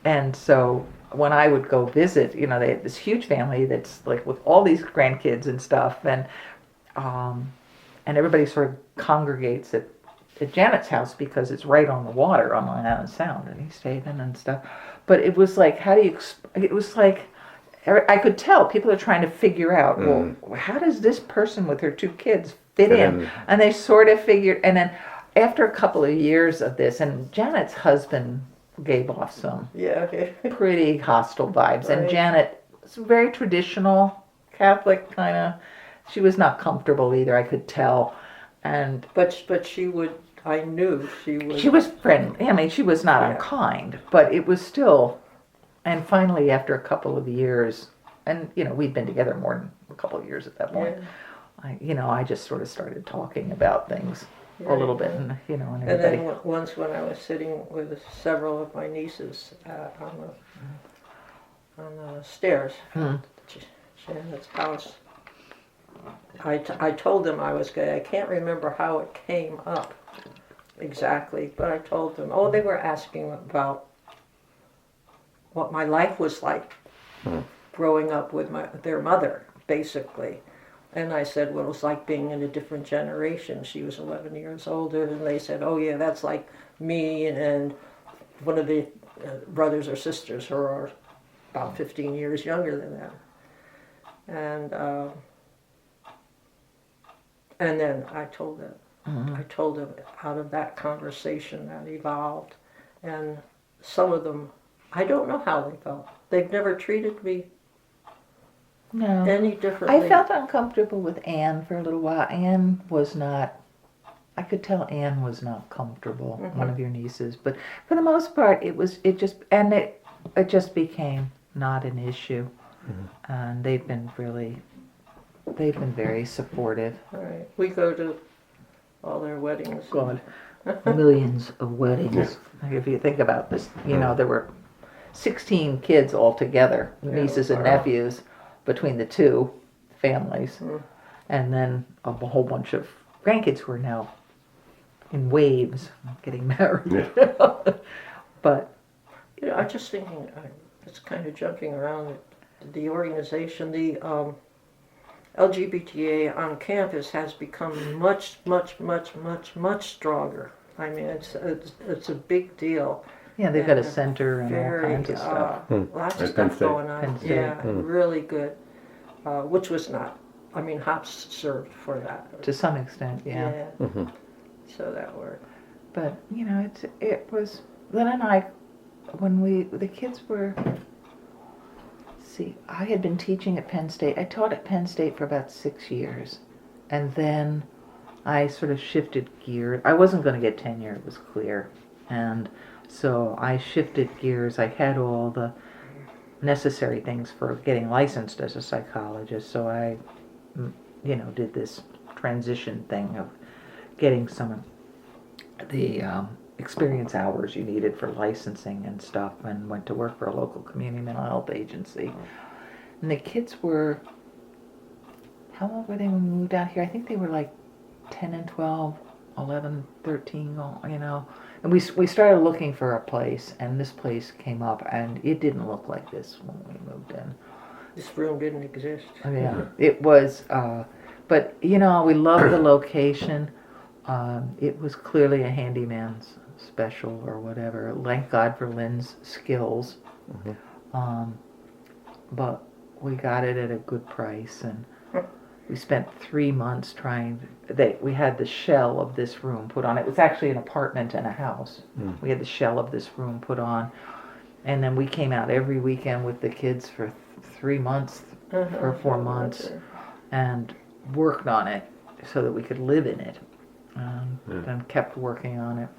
And so when I would go visit, they had this huge family that's like with all these grandkids and stuff, and everybody sort of congregates at Janet's house because it's right on the water on Long Island Sound in East Haven and stuff. But it was like, it was like, I could tell people are trying to figure out, well, how does this person with her 2 kids fit in? And they sort of figured, and then after a couple of years of this, and Janet's husband gave off some pretty hostile vibes. Right. And Janet was very traditional Catholic kind of. She was not comfortable either, I could tell. And but she would. I knew she would. She was friendly. I mean, she was not unkind, but it was still. And finally, after a couple of years, and we'd been together more than a couple of years at that point. Yeah. I just sort of started talking about things. A little bit, and and everybody. And then once when I was sitting with several of my nieces on the stairs at Janet's house, I told them I was gay. I can't remember how it came up exactly, but I told them. They were asking about what my life was like growing up with their mother, basically. And I said, well, it was like being in a different generation. She was 11 years older, and they said, oh yeah, that's like me and one of the brothers or sisters who are about 15 years younger than them. And then I told them, out of that conversation that evolved, and some of them, I don't know how they felt. They've never treated me any differently. I felt uncomfortable with Anne for a little while. Anne was not, I could tell Anne was not comfortable, one of your nieces, but for the most part it just became not an issue. And they've been very supportive. Right. We go to all their weddings. God, millions of weddings. If you think about this, you know, there were 16 kids altogether, nieces and nephews, between the two families. And then a whole bunch of grandkids who are now in waves getting married. But, You know, I'm just thinking, it's kind of jumping around, the organization, the LGBTA on campus has become much stronger. I mean, it's a big deal. yeah, they've got a center and all Very, kinds of stuff. lots of At Penn stuff State. going on. Penn State. Yeah, really good. Which was not, I mean, Hops served for that. To some extent, yeah. So that worked. But, you know, it was, Lynn and I, when the kids were, see, I had been teaching at Penn State. I taught at Penn State for about 6 years. And then I sort of shifted gears. I wasn't going to get tenure, it was clear. And so I shifted gears. I had all the necessary things for getting licensed as a psychologist. So I, you know, did this transition thing of getting some of the experience hours you needed for licensing and stuff, and went to work for a local community mental health agency. And the kids were, how old were they when we moved out here? I think they were like 10 and 12, 11, 13, you know. And we started looking for a place, and this place came up, and it didn't look like this when we moved in. This room didn't exist. Yeah, it was, but you know, we loved the location. It was clearly a handyman's special or whatever. Thank God for Lynn's skills. But we got it at a good price, and we spent 3 months we had the shell of this room put on. It was actually an apartment and a house. We had the shell of this room put on, and then we came out every weekend with the kids for 3 months, for 4 months, and worked on it so that we could live in it. And kept working on it.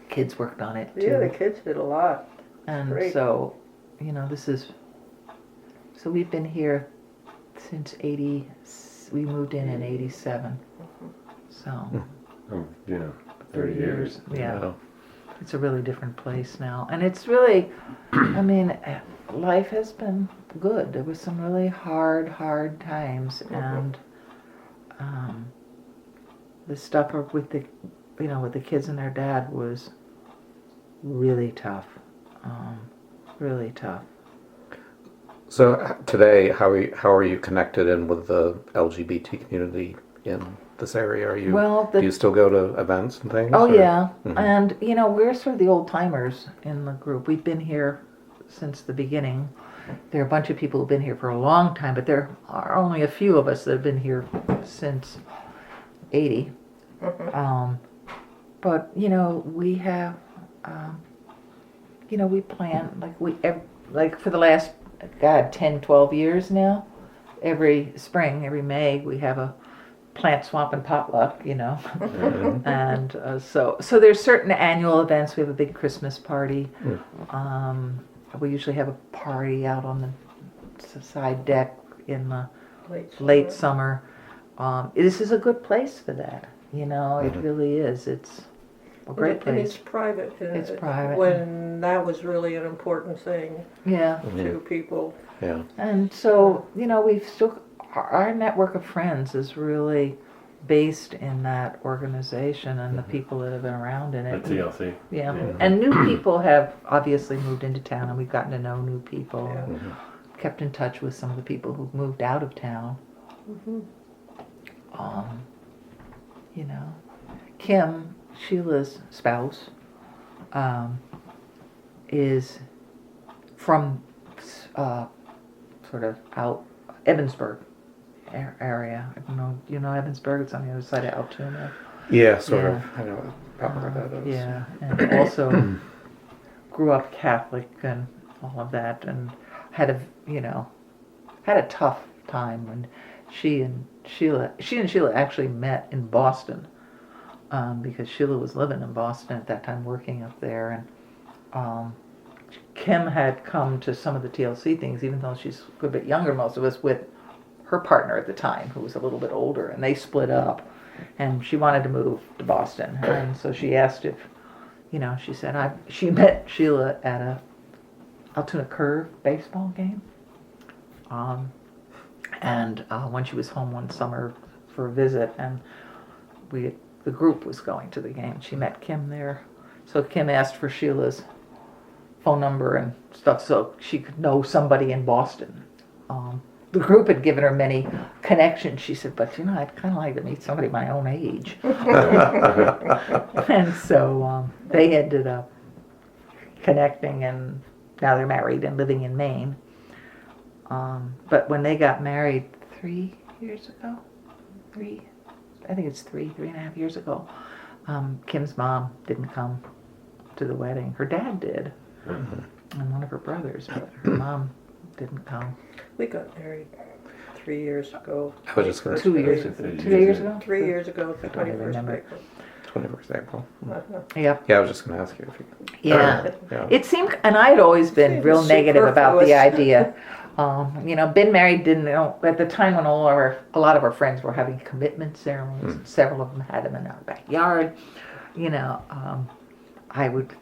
Kids worked on it too. Yeah, the kids did a lot. And Great. so, you know, so we've been here since we moved in 87. So, Oh, you know, 30 30 years. Yeah. Wow. It's a really different place now. And it's really, I mean, life has been good. There was some really hard times, and the stuff with the kids and their dad was really tough. Really tough. So today, how are you connected in with the LGBT community in this area? Do you still go to events and things? Oh, or? yeah. And, you know, we're sort of the old timers in the group. We've been here since the beginning. There are a bunch of people who've been here for a long time, but there are only a few of us that have been here since 80. But, you know, we have, you know, we plan, like for the last, 10, 12 years now, every spring, every May, we have a plant swamp and potluck, you know. And so there's certain annual events. We have a big Christmas party. We usually have a party out on the side deck in the late summer. This is a good place for that. You know, it really is. It's a great And place. it's private. It's private. When that was really an important thing Yeah. to people. Yeah. And so, you know, our network of friends is really based in that organization and the people that have been around in it. At TLC. Yeah. And new people have obviously moved into town, and we've gotten to know new people. Yeah. Kept in touch with some of the people who've moved out of town. You know, Kim, Sheila's spouse, is from sort of out Evansburg area. I don't know. You know Evansburg? It's on the other side of Altoona. Yeah, sort Yeah. of. I know about where that is. Yeah, and also grew up Catholic and all of that, and had a tough time when she and Sheila actually met in Boston, because Sheila was living in Boston at that time, working up there, and Kim had come to some of the TLC things, even though she's a good bit younger than most of us, with her partner at the time, who was a little bit older, and they split up. And she wanted to move to Boston, and so she asked if, she said she met Sheila at a Altoona Curve baseball game, and when she was home one summer for a visit, and the group was going to the game. She met Kim there, so Kim asked for Sheila's phone number and stuff so she could know somebody in Boston. The group had given her many connections. She said, but I'd kind of like to meet somebody my own age. And so they ended up connecting, and now they're married and living in Maine. But when they got married 3 years ago, I think it's 3.5 years ago, Kim's mom didn't come to the wedding. Her dad did, and one of her brothers, but her mom didn't come. We got married 3 years ago. I was just going to 2 years ago. 2 years ago? 3 years ago, the I don't 21st remember. April. 21st April. Yep. Yeah, I was just going to ask you if you Yeah. Yeah. It seemed, and I had always been Seemed real negative about the superfluous. idea. Been married, didn't know, at the time when a lot of our friends were having commitment ceremonies, several of them had them in our backyard.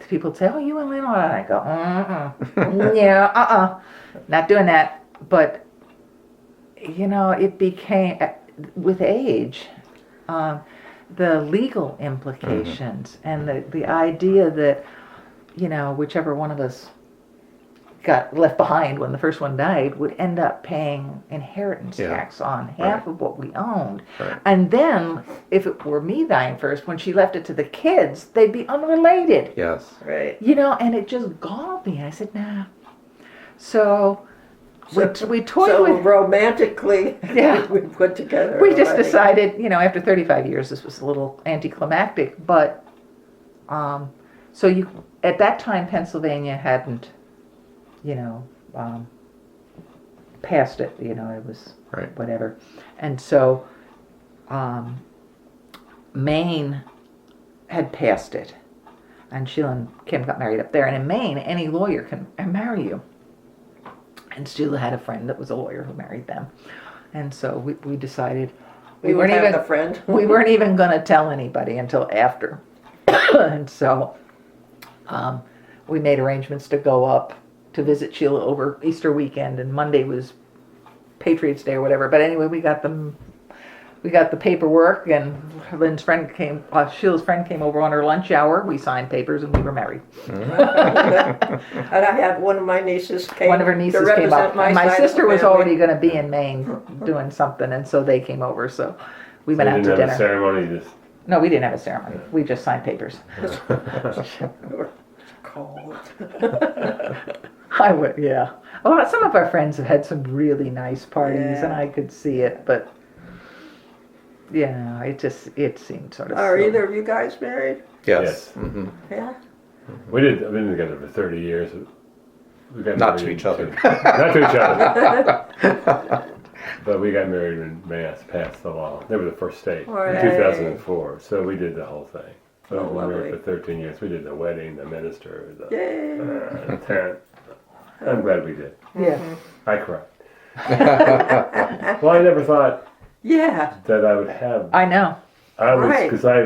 People would say, "Oh, you and Lynn," and I go, "Yeah, not doing that." But it became, with age, the legal implications and the idea that whichever one of us got left behind when the first one died would end up paying inheritance tax on half of what we owned. Right. And then, if it were me dying first, when she left it to the kids, they'd be unrelated. Yes. Right. And it just galled me. I said, nah. So we toyed So with... romantically, Yeah. we put together. We a just wedding. decided, after 35 years, this was a little anticlimactic, but, at that time, Pennsylvania hadn't, passed it, it was Right. whatever. And so, Maine had passed it, and Sheila and Kim got married up there, and in Maine, any lawyer can marry you. And Sheila had a friend that was a lawyer who married them. And so we decided We would have the friend. we weren't even going to tell anybody until after. And so we made arrangements to go up to visit Sheila over Easter weekend, and Monday was Patriots Day or whatever. But anyway, we got the paperwork, and Sheila's friend came over on her lunch hour. We signed papers, and we were married. And I had one of my nieces came. One of her nieces to came up. represent My side of sister the was family. already going to be in Maine doing something, and so they came over. So we went out to didn't have a dinner. ceremony, just No, we didn't have a ceremony. We just signed papers. Cold. I would, yeah. Well, some of our friends have had some really nice parties, Yeah. and I could see it, but it seemed sort of. Are silly. either of you guys married? Yes. Yes. Yeah. we've been together for 30 years. We got Not to married each other. Not to each other. But we got married when Mass passed the law. They were the first state Hooray. in 2004. So we did the whole thing. So Oh, we were married lovely. for 13 years. We did the wedding, the minister, Yay. the tent. I'm glad we did. Yeah. I cried. Well, I never thought Yeah. that I would have. I know. Right. Because I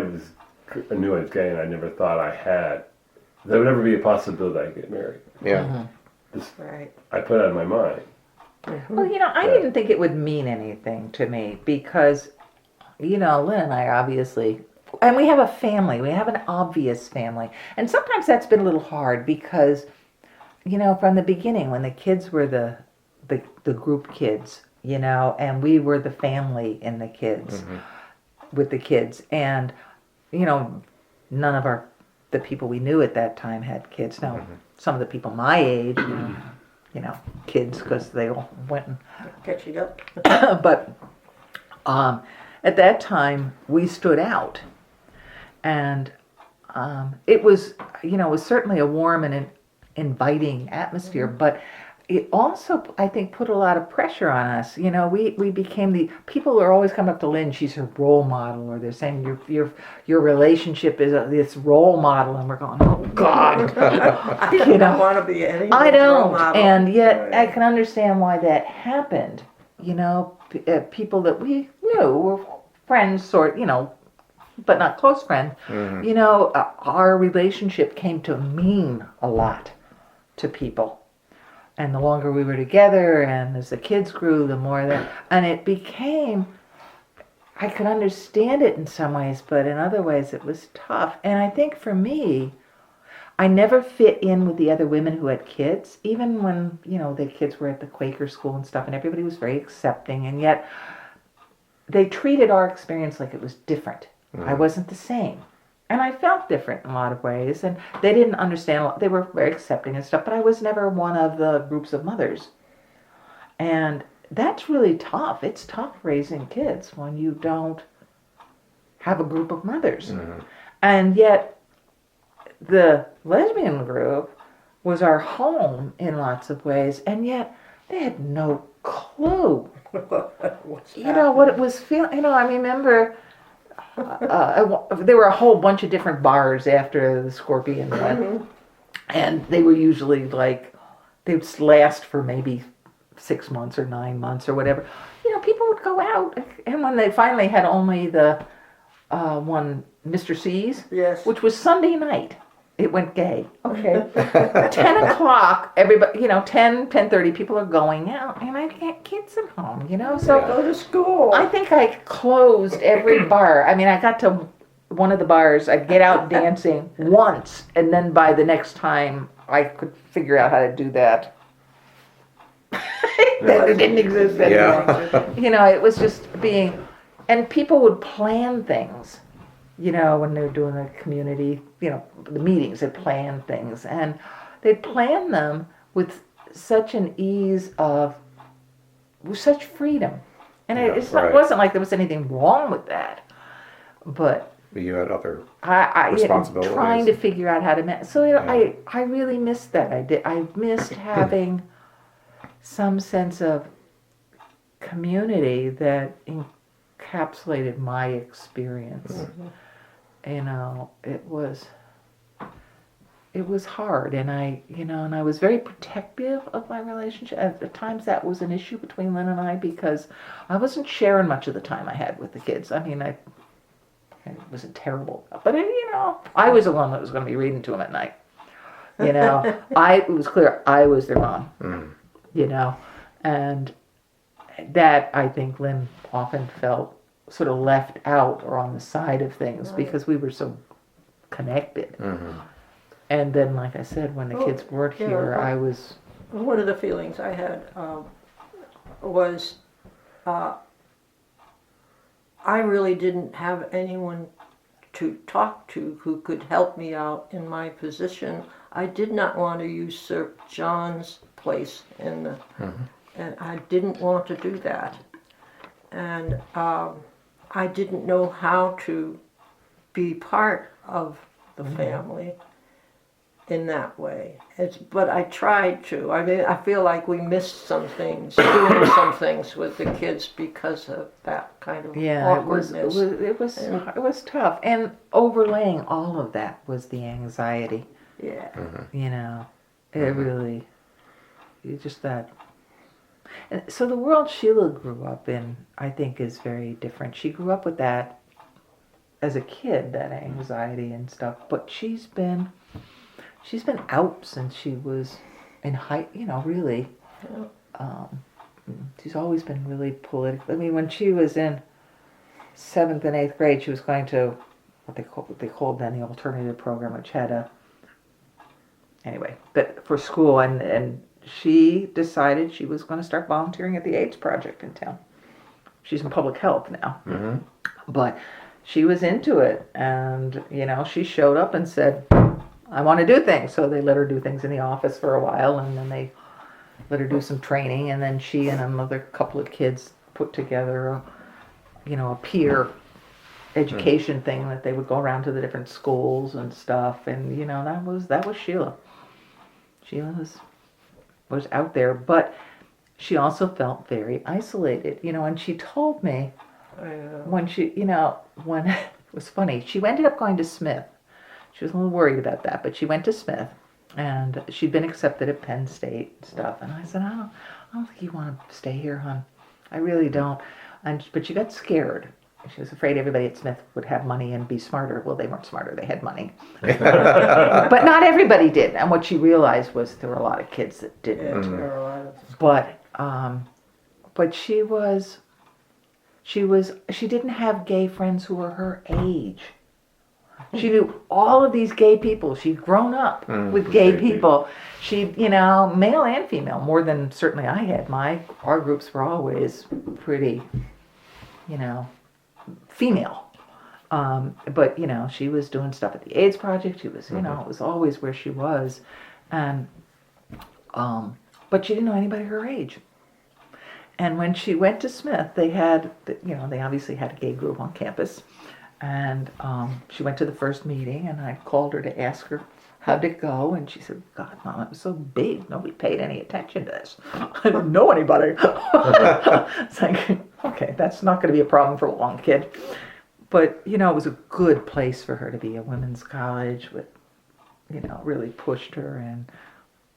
knew I was gay, and I never thought there would ever be a possibility I'd get married. Yeah. Right. I put it out of my mind. Well, I didn't think it would mean anything to me because, Lynn and I obviously, and we have a family. We have an obvious family. And sometimes that's been a little hard because, from the beginning when the kids were the group kids, and we were the family in the kids, with the kids. And, none of the people we knew at that time had kids. Now, some of the people my age, kids because they all went and Catching up. but at that time we stood out, and it was certainly a warm and inviting atmosphere, but it also, I think, put a lot of pressure on us. We became the people who are always coming up to Lynn. She's her role model, or they're saying your relationship is this role model, and we're going, oh God. I don't want to be any I role don't, model. and yet I Right. can understand why that happened. people that we knew were friends, but not close friends. Our relationship came to mean a lot to people. And the longer we were together, and as the kids grew, the more that, and it became, I could understand it in some ways, but in other ways it was tough. And I think for me, I never fit in with the other women who had kids, even when, the kids were at the Quaker school and stuff, and everybody was very accepting, and yet they treated our experience like it was different. I wasn't the same. And I felt different in a lot of ways, and they didn't understand. They were very accepting and stuff, but I was never one of the groups of mothers. And that's really tough. It's tough raising kids when you don't have a group of mothers. And yet, the lesbian group was our home in lots of ways, and yet they had no clue. What it was feeling. I remember there were a whole bunch of different bars after the Scorpion went, and they were usually they'd last for maybe 6 months or 9 months or whatever. People would go out, and when they finally had only the one Mr. C's, Yes. which was Sunday night. It went gay. Okay. 10 o'clock, everybody, 10:30, people are going out, and I got kids at home, so Go to school. I think I closed every bar. I got to one of the bars, I'd get out dancing once, and then by the next time, I could figure out how to do that. That didn't exist anymore. Yeah. It was just and people would plan things. When they were doing the community, the meetings, they'd plan things. And they'd plan them with such an ease with such freedom. And it wasn't like there was anything wrong with that. But You had other I responsibilities. trying to figure out how to so I really missed that. I missed having some sense of community that encapsulated my experience. It was hard, and I was very protective of my relationship. At times that was an issue between Lynn and I, because I wasn't sharing much of the time I had with the kids. It wasn't terrible, but I was the one that was going to be reading to them at night. It was clear I was their mom. And that, I think, Lynn often felt sort of left out or on the side of things because we were so connected. And then, like I said, when the kids weren't here, I was... One of the feelings I had was I really didn't have anyone to talk to who could help me out in my position. I did not want to usurp John's place in the... And I didn't want to do that. And I didn't know how to be part of the family in that way. But I tried to. I feel like we missed some things, doing some things with the kids because of that kind of awkwardness. It was tough. And overlaying all of that was the anxiety. Yeah. It really, just that. And so the world Sheila grew up in, I think, is very different. She grew up with that as a kid, that anxiety and stuff. But she's been out since she was in really. She's always been really political. When she was in 7th and 8th grade, she was going to what they called then the alternative program, which had but for school, and she decided she was going to start volunteering at the AIDS project in town. She's in public health now. But she was into it, and she showed up and said, I want to do things. So they let her do things in the office for a while, and then they let her do some training, and then she and another couple of kids put together a peer education thing that they would go around to the different schools and stuff, and that was Sheila. Sheila was out there, but she also felt very isolated, and she told me when when it was funny, she ended up going to Smith. She was a little worried about that, but she went to Smith, and she'd been accepted at Penn State and stuff. And I said, I don't think you want to stay here, hon. I really don't. But she got scared. She was afraid everybody at Smith would have money and be smarter. Well, they weren't smarter. They had money. But not everybody did. And what she realized was there were a lot of kids that didn't. Yeah, there are a lot of But she didn't have gay friends who were her age. She knew all of these gay people. She'd grown up with gay people. She, male and female, more than certainly I had. Our groups were always pretty, female. But, she was doing stuff at the AIDS Project. She was, it was always where she was. And, but she didn't know anybody her age. And when she went to Smith, they obviously had a gay group on campus. And she went to the first meeting, and I called her to ask her how'd it go. And she said, God, Mom, it was so big. Nobody paid any attention to this. I didn't know anybody. It's like, okay, that's not going to be a problem for a long kid. But, it was a good place for her to be, a women's college with, really pushed her.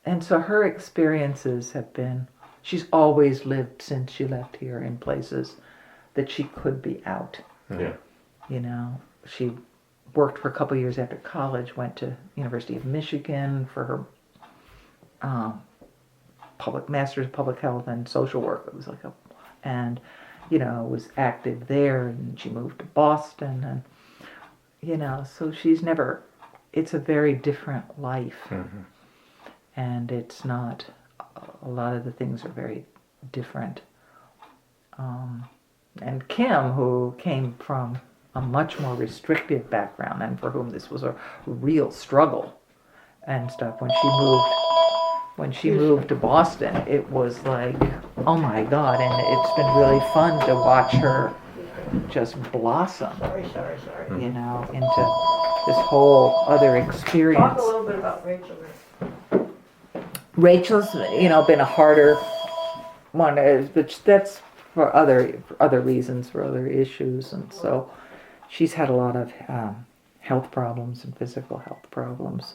And so her experiences have been, she's always lived since she left here in places that she could be out. Yeah. She worked for a couple of years after college, went to University of Michigan for her master's of public health and social work. It was like was active there, and she moved to Boston, and so it's a very different life. And it's not, a lot of the things are very different. And Kim, who came from a much more restrictive background and for whom this was a real struggle and stuff, when she moved to Boston, it was like, oh my God, and it's been really fun to watch her just blossom, Sorry. into this whole other experience. Talk a little bit about Rachel. Rachel's, been a harder one, but that's for other reasons, for other issues, and so she's had a lot of health problems and physical health problems.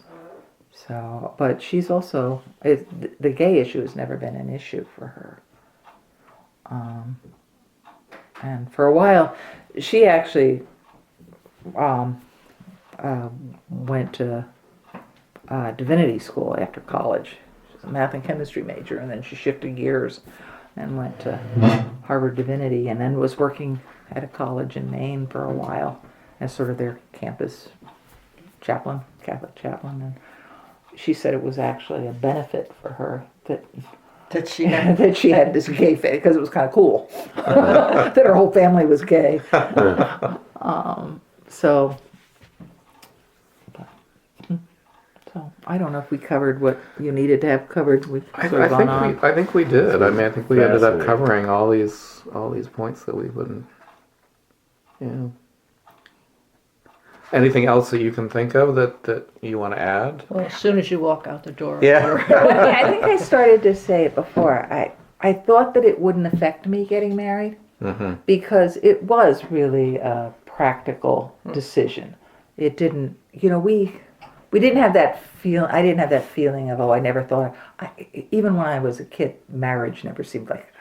So, but she's also, the gay issue has never been an issue for her. And for a while, she actually went to divinity school after college. She's a math and chemistry major, and then she shifted gears and went to Harvard Divinity, and then was working at a college in Maine for a while as sort of their campus chaplain, Catholic chaplain. And she said it was actually a benefit for her that she had this gay face, because it was kind of cool that her whole family was gay. So I don't know if we covered what you needed to have covered. I think we did. I mean, I think we ended up covering all these points that we wouldn't. Yeah. Anything else that you can think of that you want to add? Well, as soon as you walk out the door. Yeah. I think I started to say it before. I thought that it wouldn't affect me getting married, because it was really a practical decision. It didn't, we didn't have that feel. I didn't have that feeling of, I never thought. Even when I was a kid, marriage never seemed like,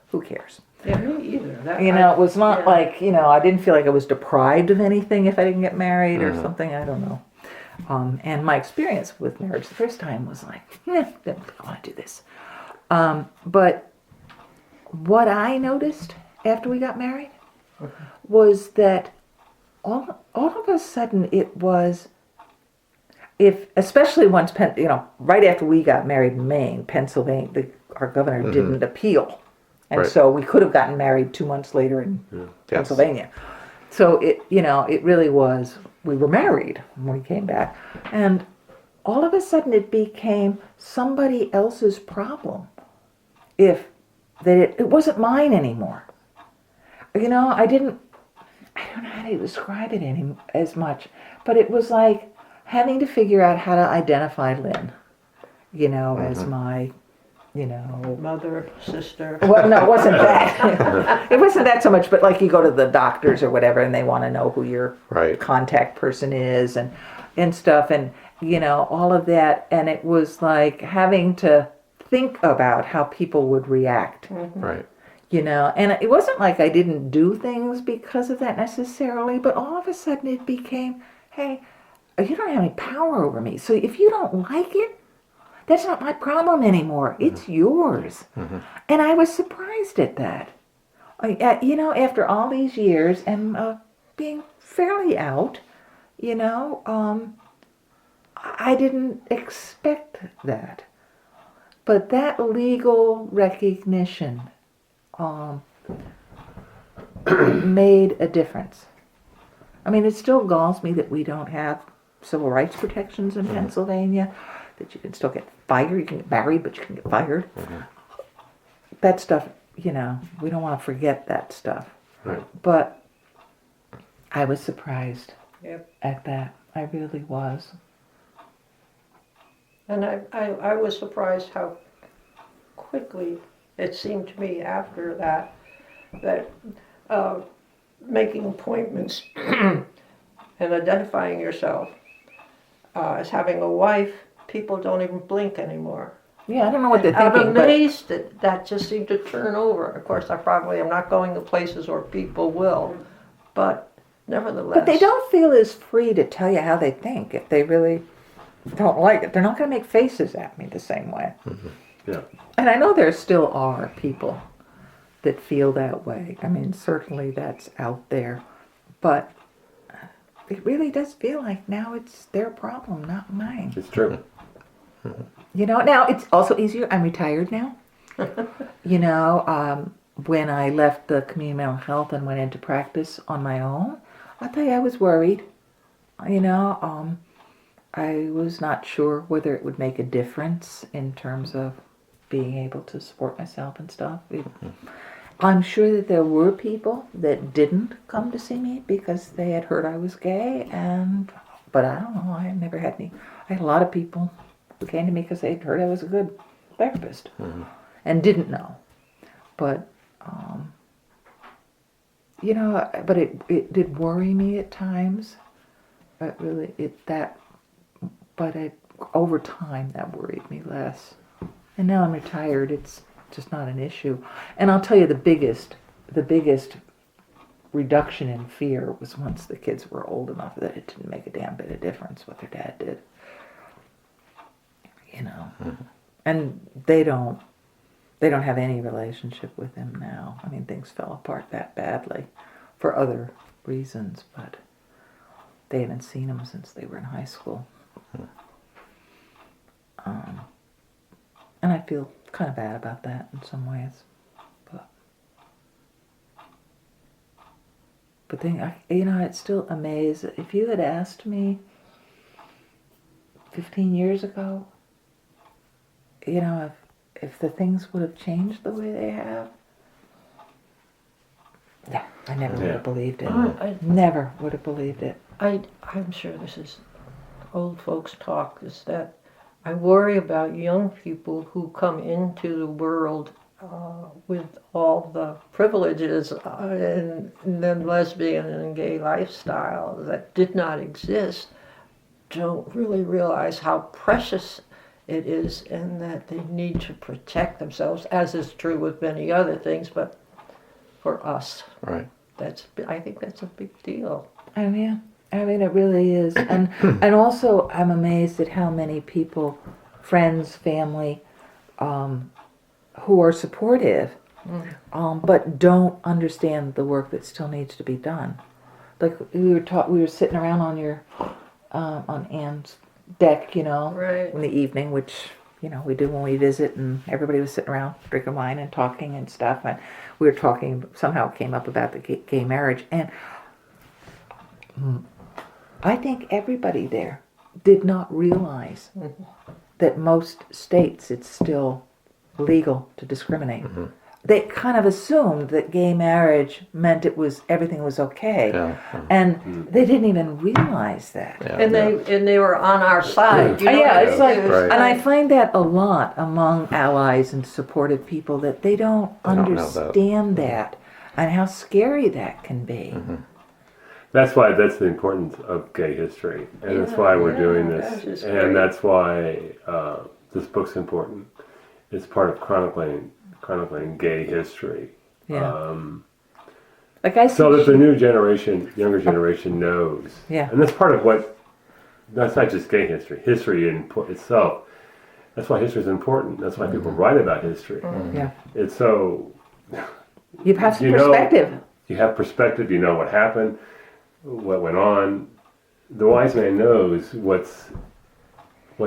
who cares? Yeah, me either. It was not like, I didn't feel like I was deprived of anything if I didn't get married or something. I don't know. And my experience with marriage the first time was like, I don't want to do this. But what I noticed after we got married was that all of a sudden it was, especially once, right after we got married in Maine, Pennsylvania, our governor didn't appeal. And so we could have gotten married 2 months later in Pennsylvania. So it really was, we were married when we came back. And all of a sudden it became somebody else's problem. It wasn't mine anymore. I don't know how to describe it as much, but it was like having to figure out how to identify Lynn, as my, Mother, sister. Well, no, it wasn't that. It wasn't that so much, but like you go to the doctors or whatever, and they want to know who your contact person is and stuff, and all of that. And it was like having to think about how people would react. Right. You know, and it wasn't like I didn't do things because of that necessarily, but all of a sudden it became, hey, you don't have any power over me. So if you don't like it, that's not my problem anymore. It's yours. And I was surprised at that. You know, after all these years and being fairly out, you know, I didn't expect that. But that legal recognition made a difference. I mean, it still galls me that we don't have civil rights protections in Pennsylvania, that you can still get fired. You can get married, but you can get fired. That stuff, you know, we don't want to forget that stuff. Right. But I was surprised Yep. at that. I really was. And I was surprised how quickly it seemed to me after that making appointments and identifying yourself as having a wife, people don't even blink anymore. Yeah, I don't know what they're I'm thinking, but amazed that that just seemed to turn over. Of course, I probably am not going to places where people will, but nevertheless. they don't feel as free to tell you how they think if they really don't like it. They're not going to make faces at me the same way. Yeah. And I know there still are people that feel that way. I mean, certainly that's out there. But it really does feel like now it's their problem, not mine. It's true. You know, now it's also easier. I'm retired now. You know, when I left the community mental health and went into practice on my own, I'll tell you, I was worried. You know, I was not sure whether it would make a difference in terms of being able to support myself and stuff. I'm sure that there were people that didn't come to see me because they had heard I was gay, but I don't know. I never had any. I had a lot of people who came to me because they'd heard I was a good therapist and didn't know. But you know, but it did worry me at times. Over time that worried me less. And now I'm retired. It's just not an issue. And I'll tell you the biggest reduction in fear was once the kids were old enough that it didn't make a damn bit of difference what their dad did. You know, and they don't have any relationship with him now. I mean, things fell apart that badly for other reasons, but they haven't seen him since they were in high school. And I feel kind of bad about that in some ways, but then you know, it's still amazed. If you had asked me 15 years ago, you know, if the things would have changed the way they have, no, I never would have believed it. Never would have believed it. I'm sure this is old folks talk, is that I worry about young people who come into the world with all the privileges and the lesbian and gay lifestyle that did not exist, don't really realize how precious it is and that they need to protect themselves, as is true with many other things, but for us, Right. I think that's a big deal. Oh yeah. I mean, it really is. And also, I'm amazed at how many people, friends, family, who are supportive, but don't understand the work that still needs to be done. Like we were sitting around on Anne's deck, you know, Right. in the evening, which, you know, we do when we visit, and everybody was sitting around drinking wine and talking and stuff. And we were talking, somehow it came up about the gay marriage. And I think everybody there did not realize that most states it's still legal to discriminate. They kind of assumed that gay marriage meant everything was okay, and they didn't even realize that. Yeah. And they were on our side. You know Yeah, what I it's like, mean? Right. and I find that a lot among allies and supportive people that they don't don't know that. understand that and how scary that can be. That's why that's the importance of gay history, and that's why we're doing that's this, just great. and that's why this book's important. It's part of chronicling gay history, Yeah. Like I see. So that the new generation, younger generation knows. Yeah. And that's part of that's not just gay history. History in itself, that's why history is important. That's why people write about history. Yeah. It's so, You have some you know, perspective. you have perspective, you know what happened, what went on. The wise man knows what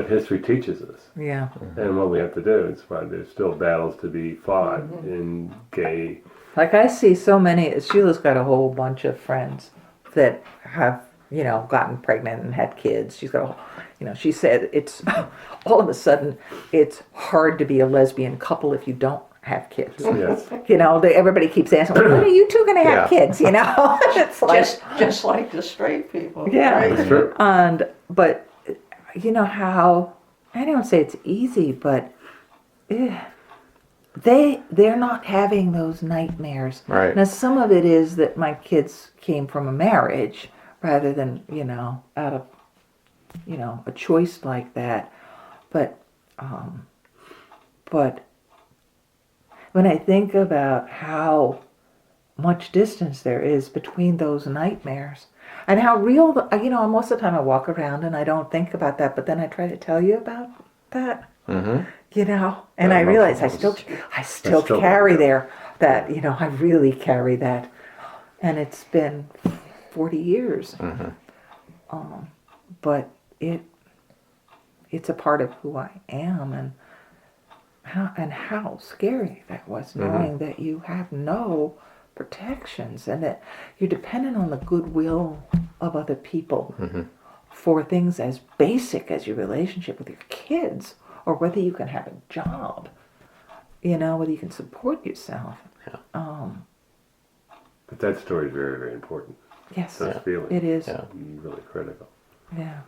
history teaches us Yeah. and what we have to do. It's why there's still battles to be fought in gay. Like I see so many. Sheila's got a whole bunch of friends that have, gotten pregnant and had kids. She's got, she said it's all of a sudden it's hard to be a lesbian couple if you don't have kids. Yes. Everybody keeps asking, when are you two going to have kids? It's like just like the straight people. Yeah. right? That's true. But how I don't say it's easy, but they're not having those nightmares. Right. Now some of it is that my kids came from a marriage rather than out of a choice like that. But when I think about how much distance there is between those nightmares and how real, most of the time I walk around and I don't think about that, but then I try to tell you about that, and I realize I still carry there that, I really carry that. And it's been 40 years. But it's a part of who I am, and how scary that was, knowing that you have no protections and that you're dependent on the goodwill of other people for things as basic as your relationship with your kids, or whether you can have a job, whether you can support yourself. But that story is very, very important. Yes, Those feelings. it is. Yeah. Really critical. Yeah.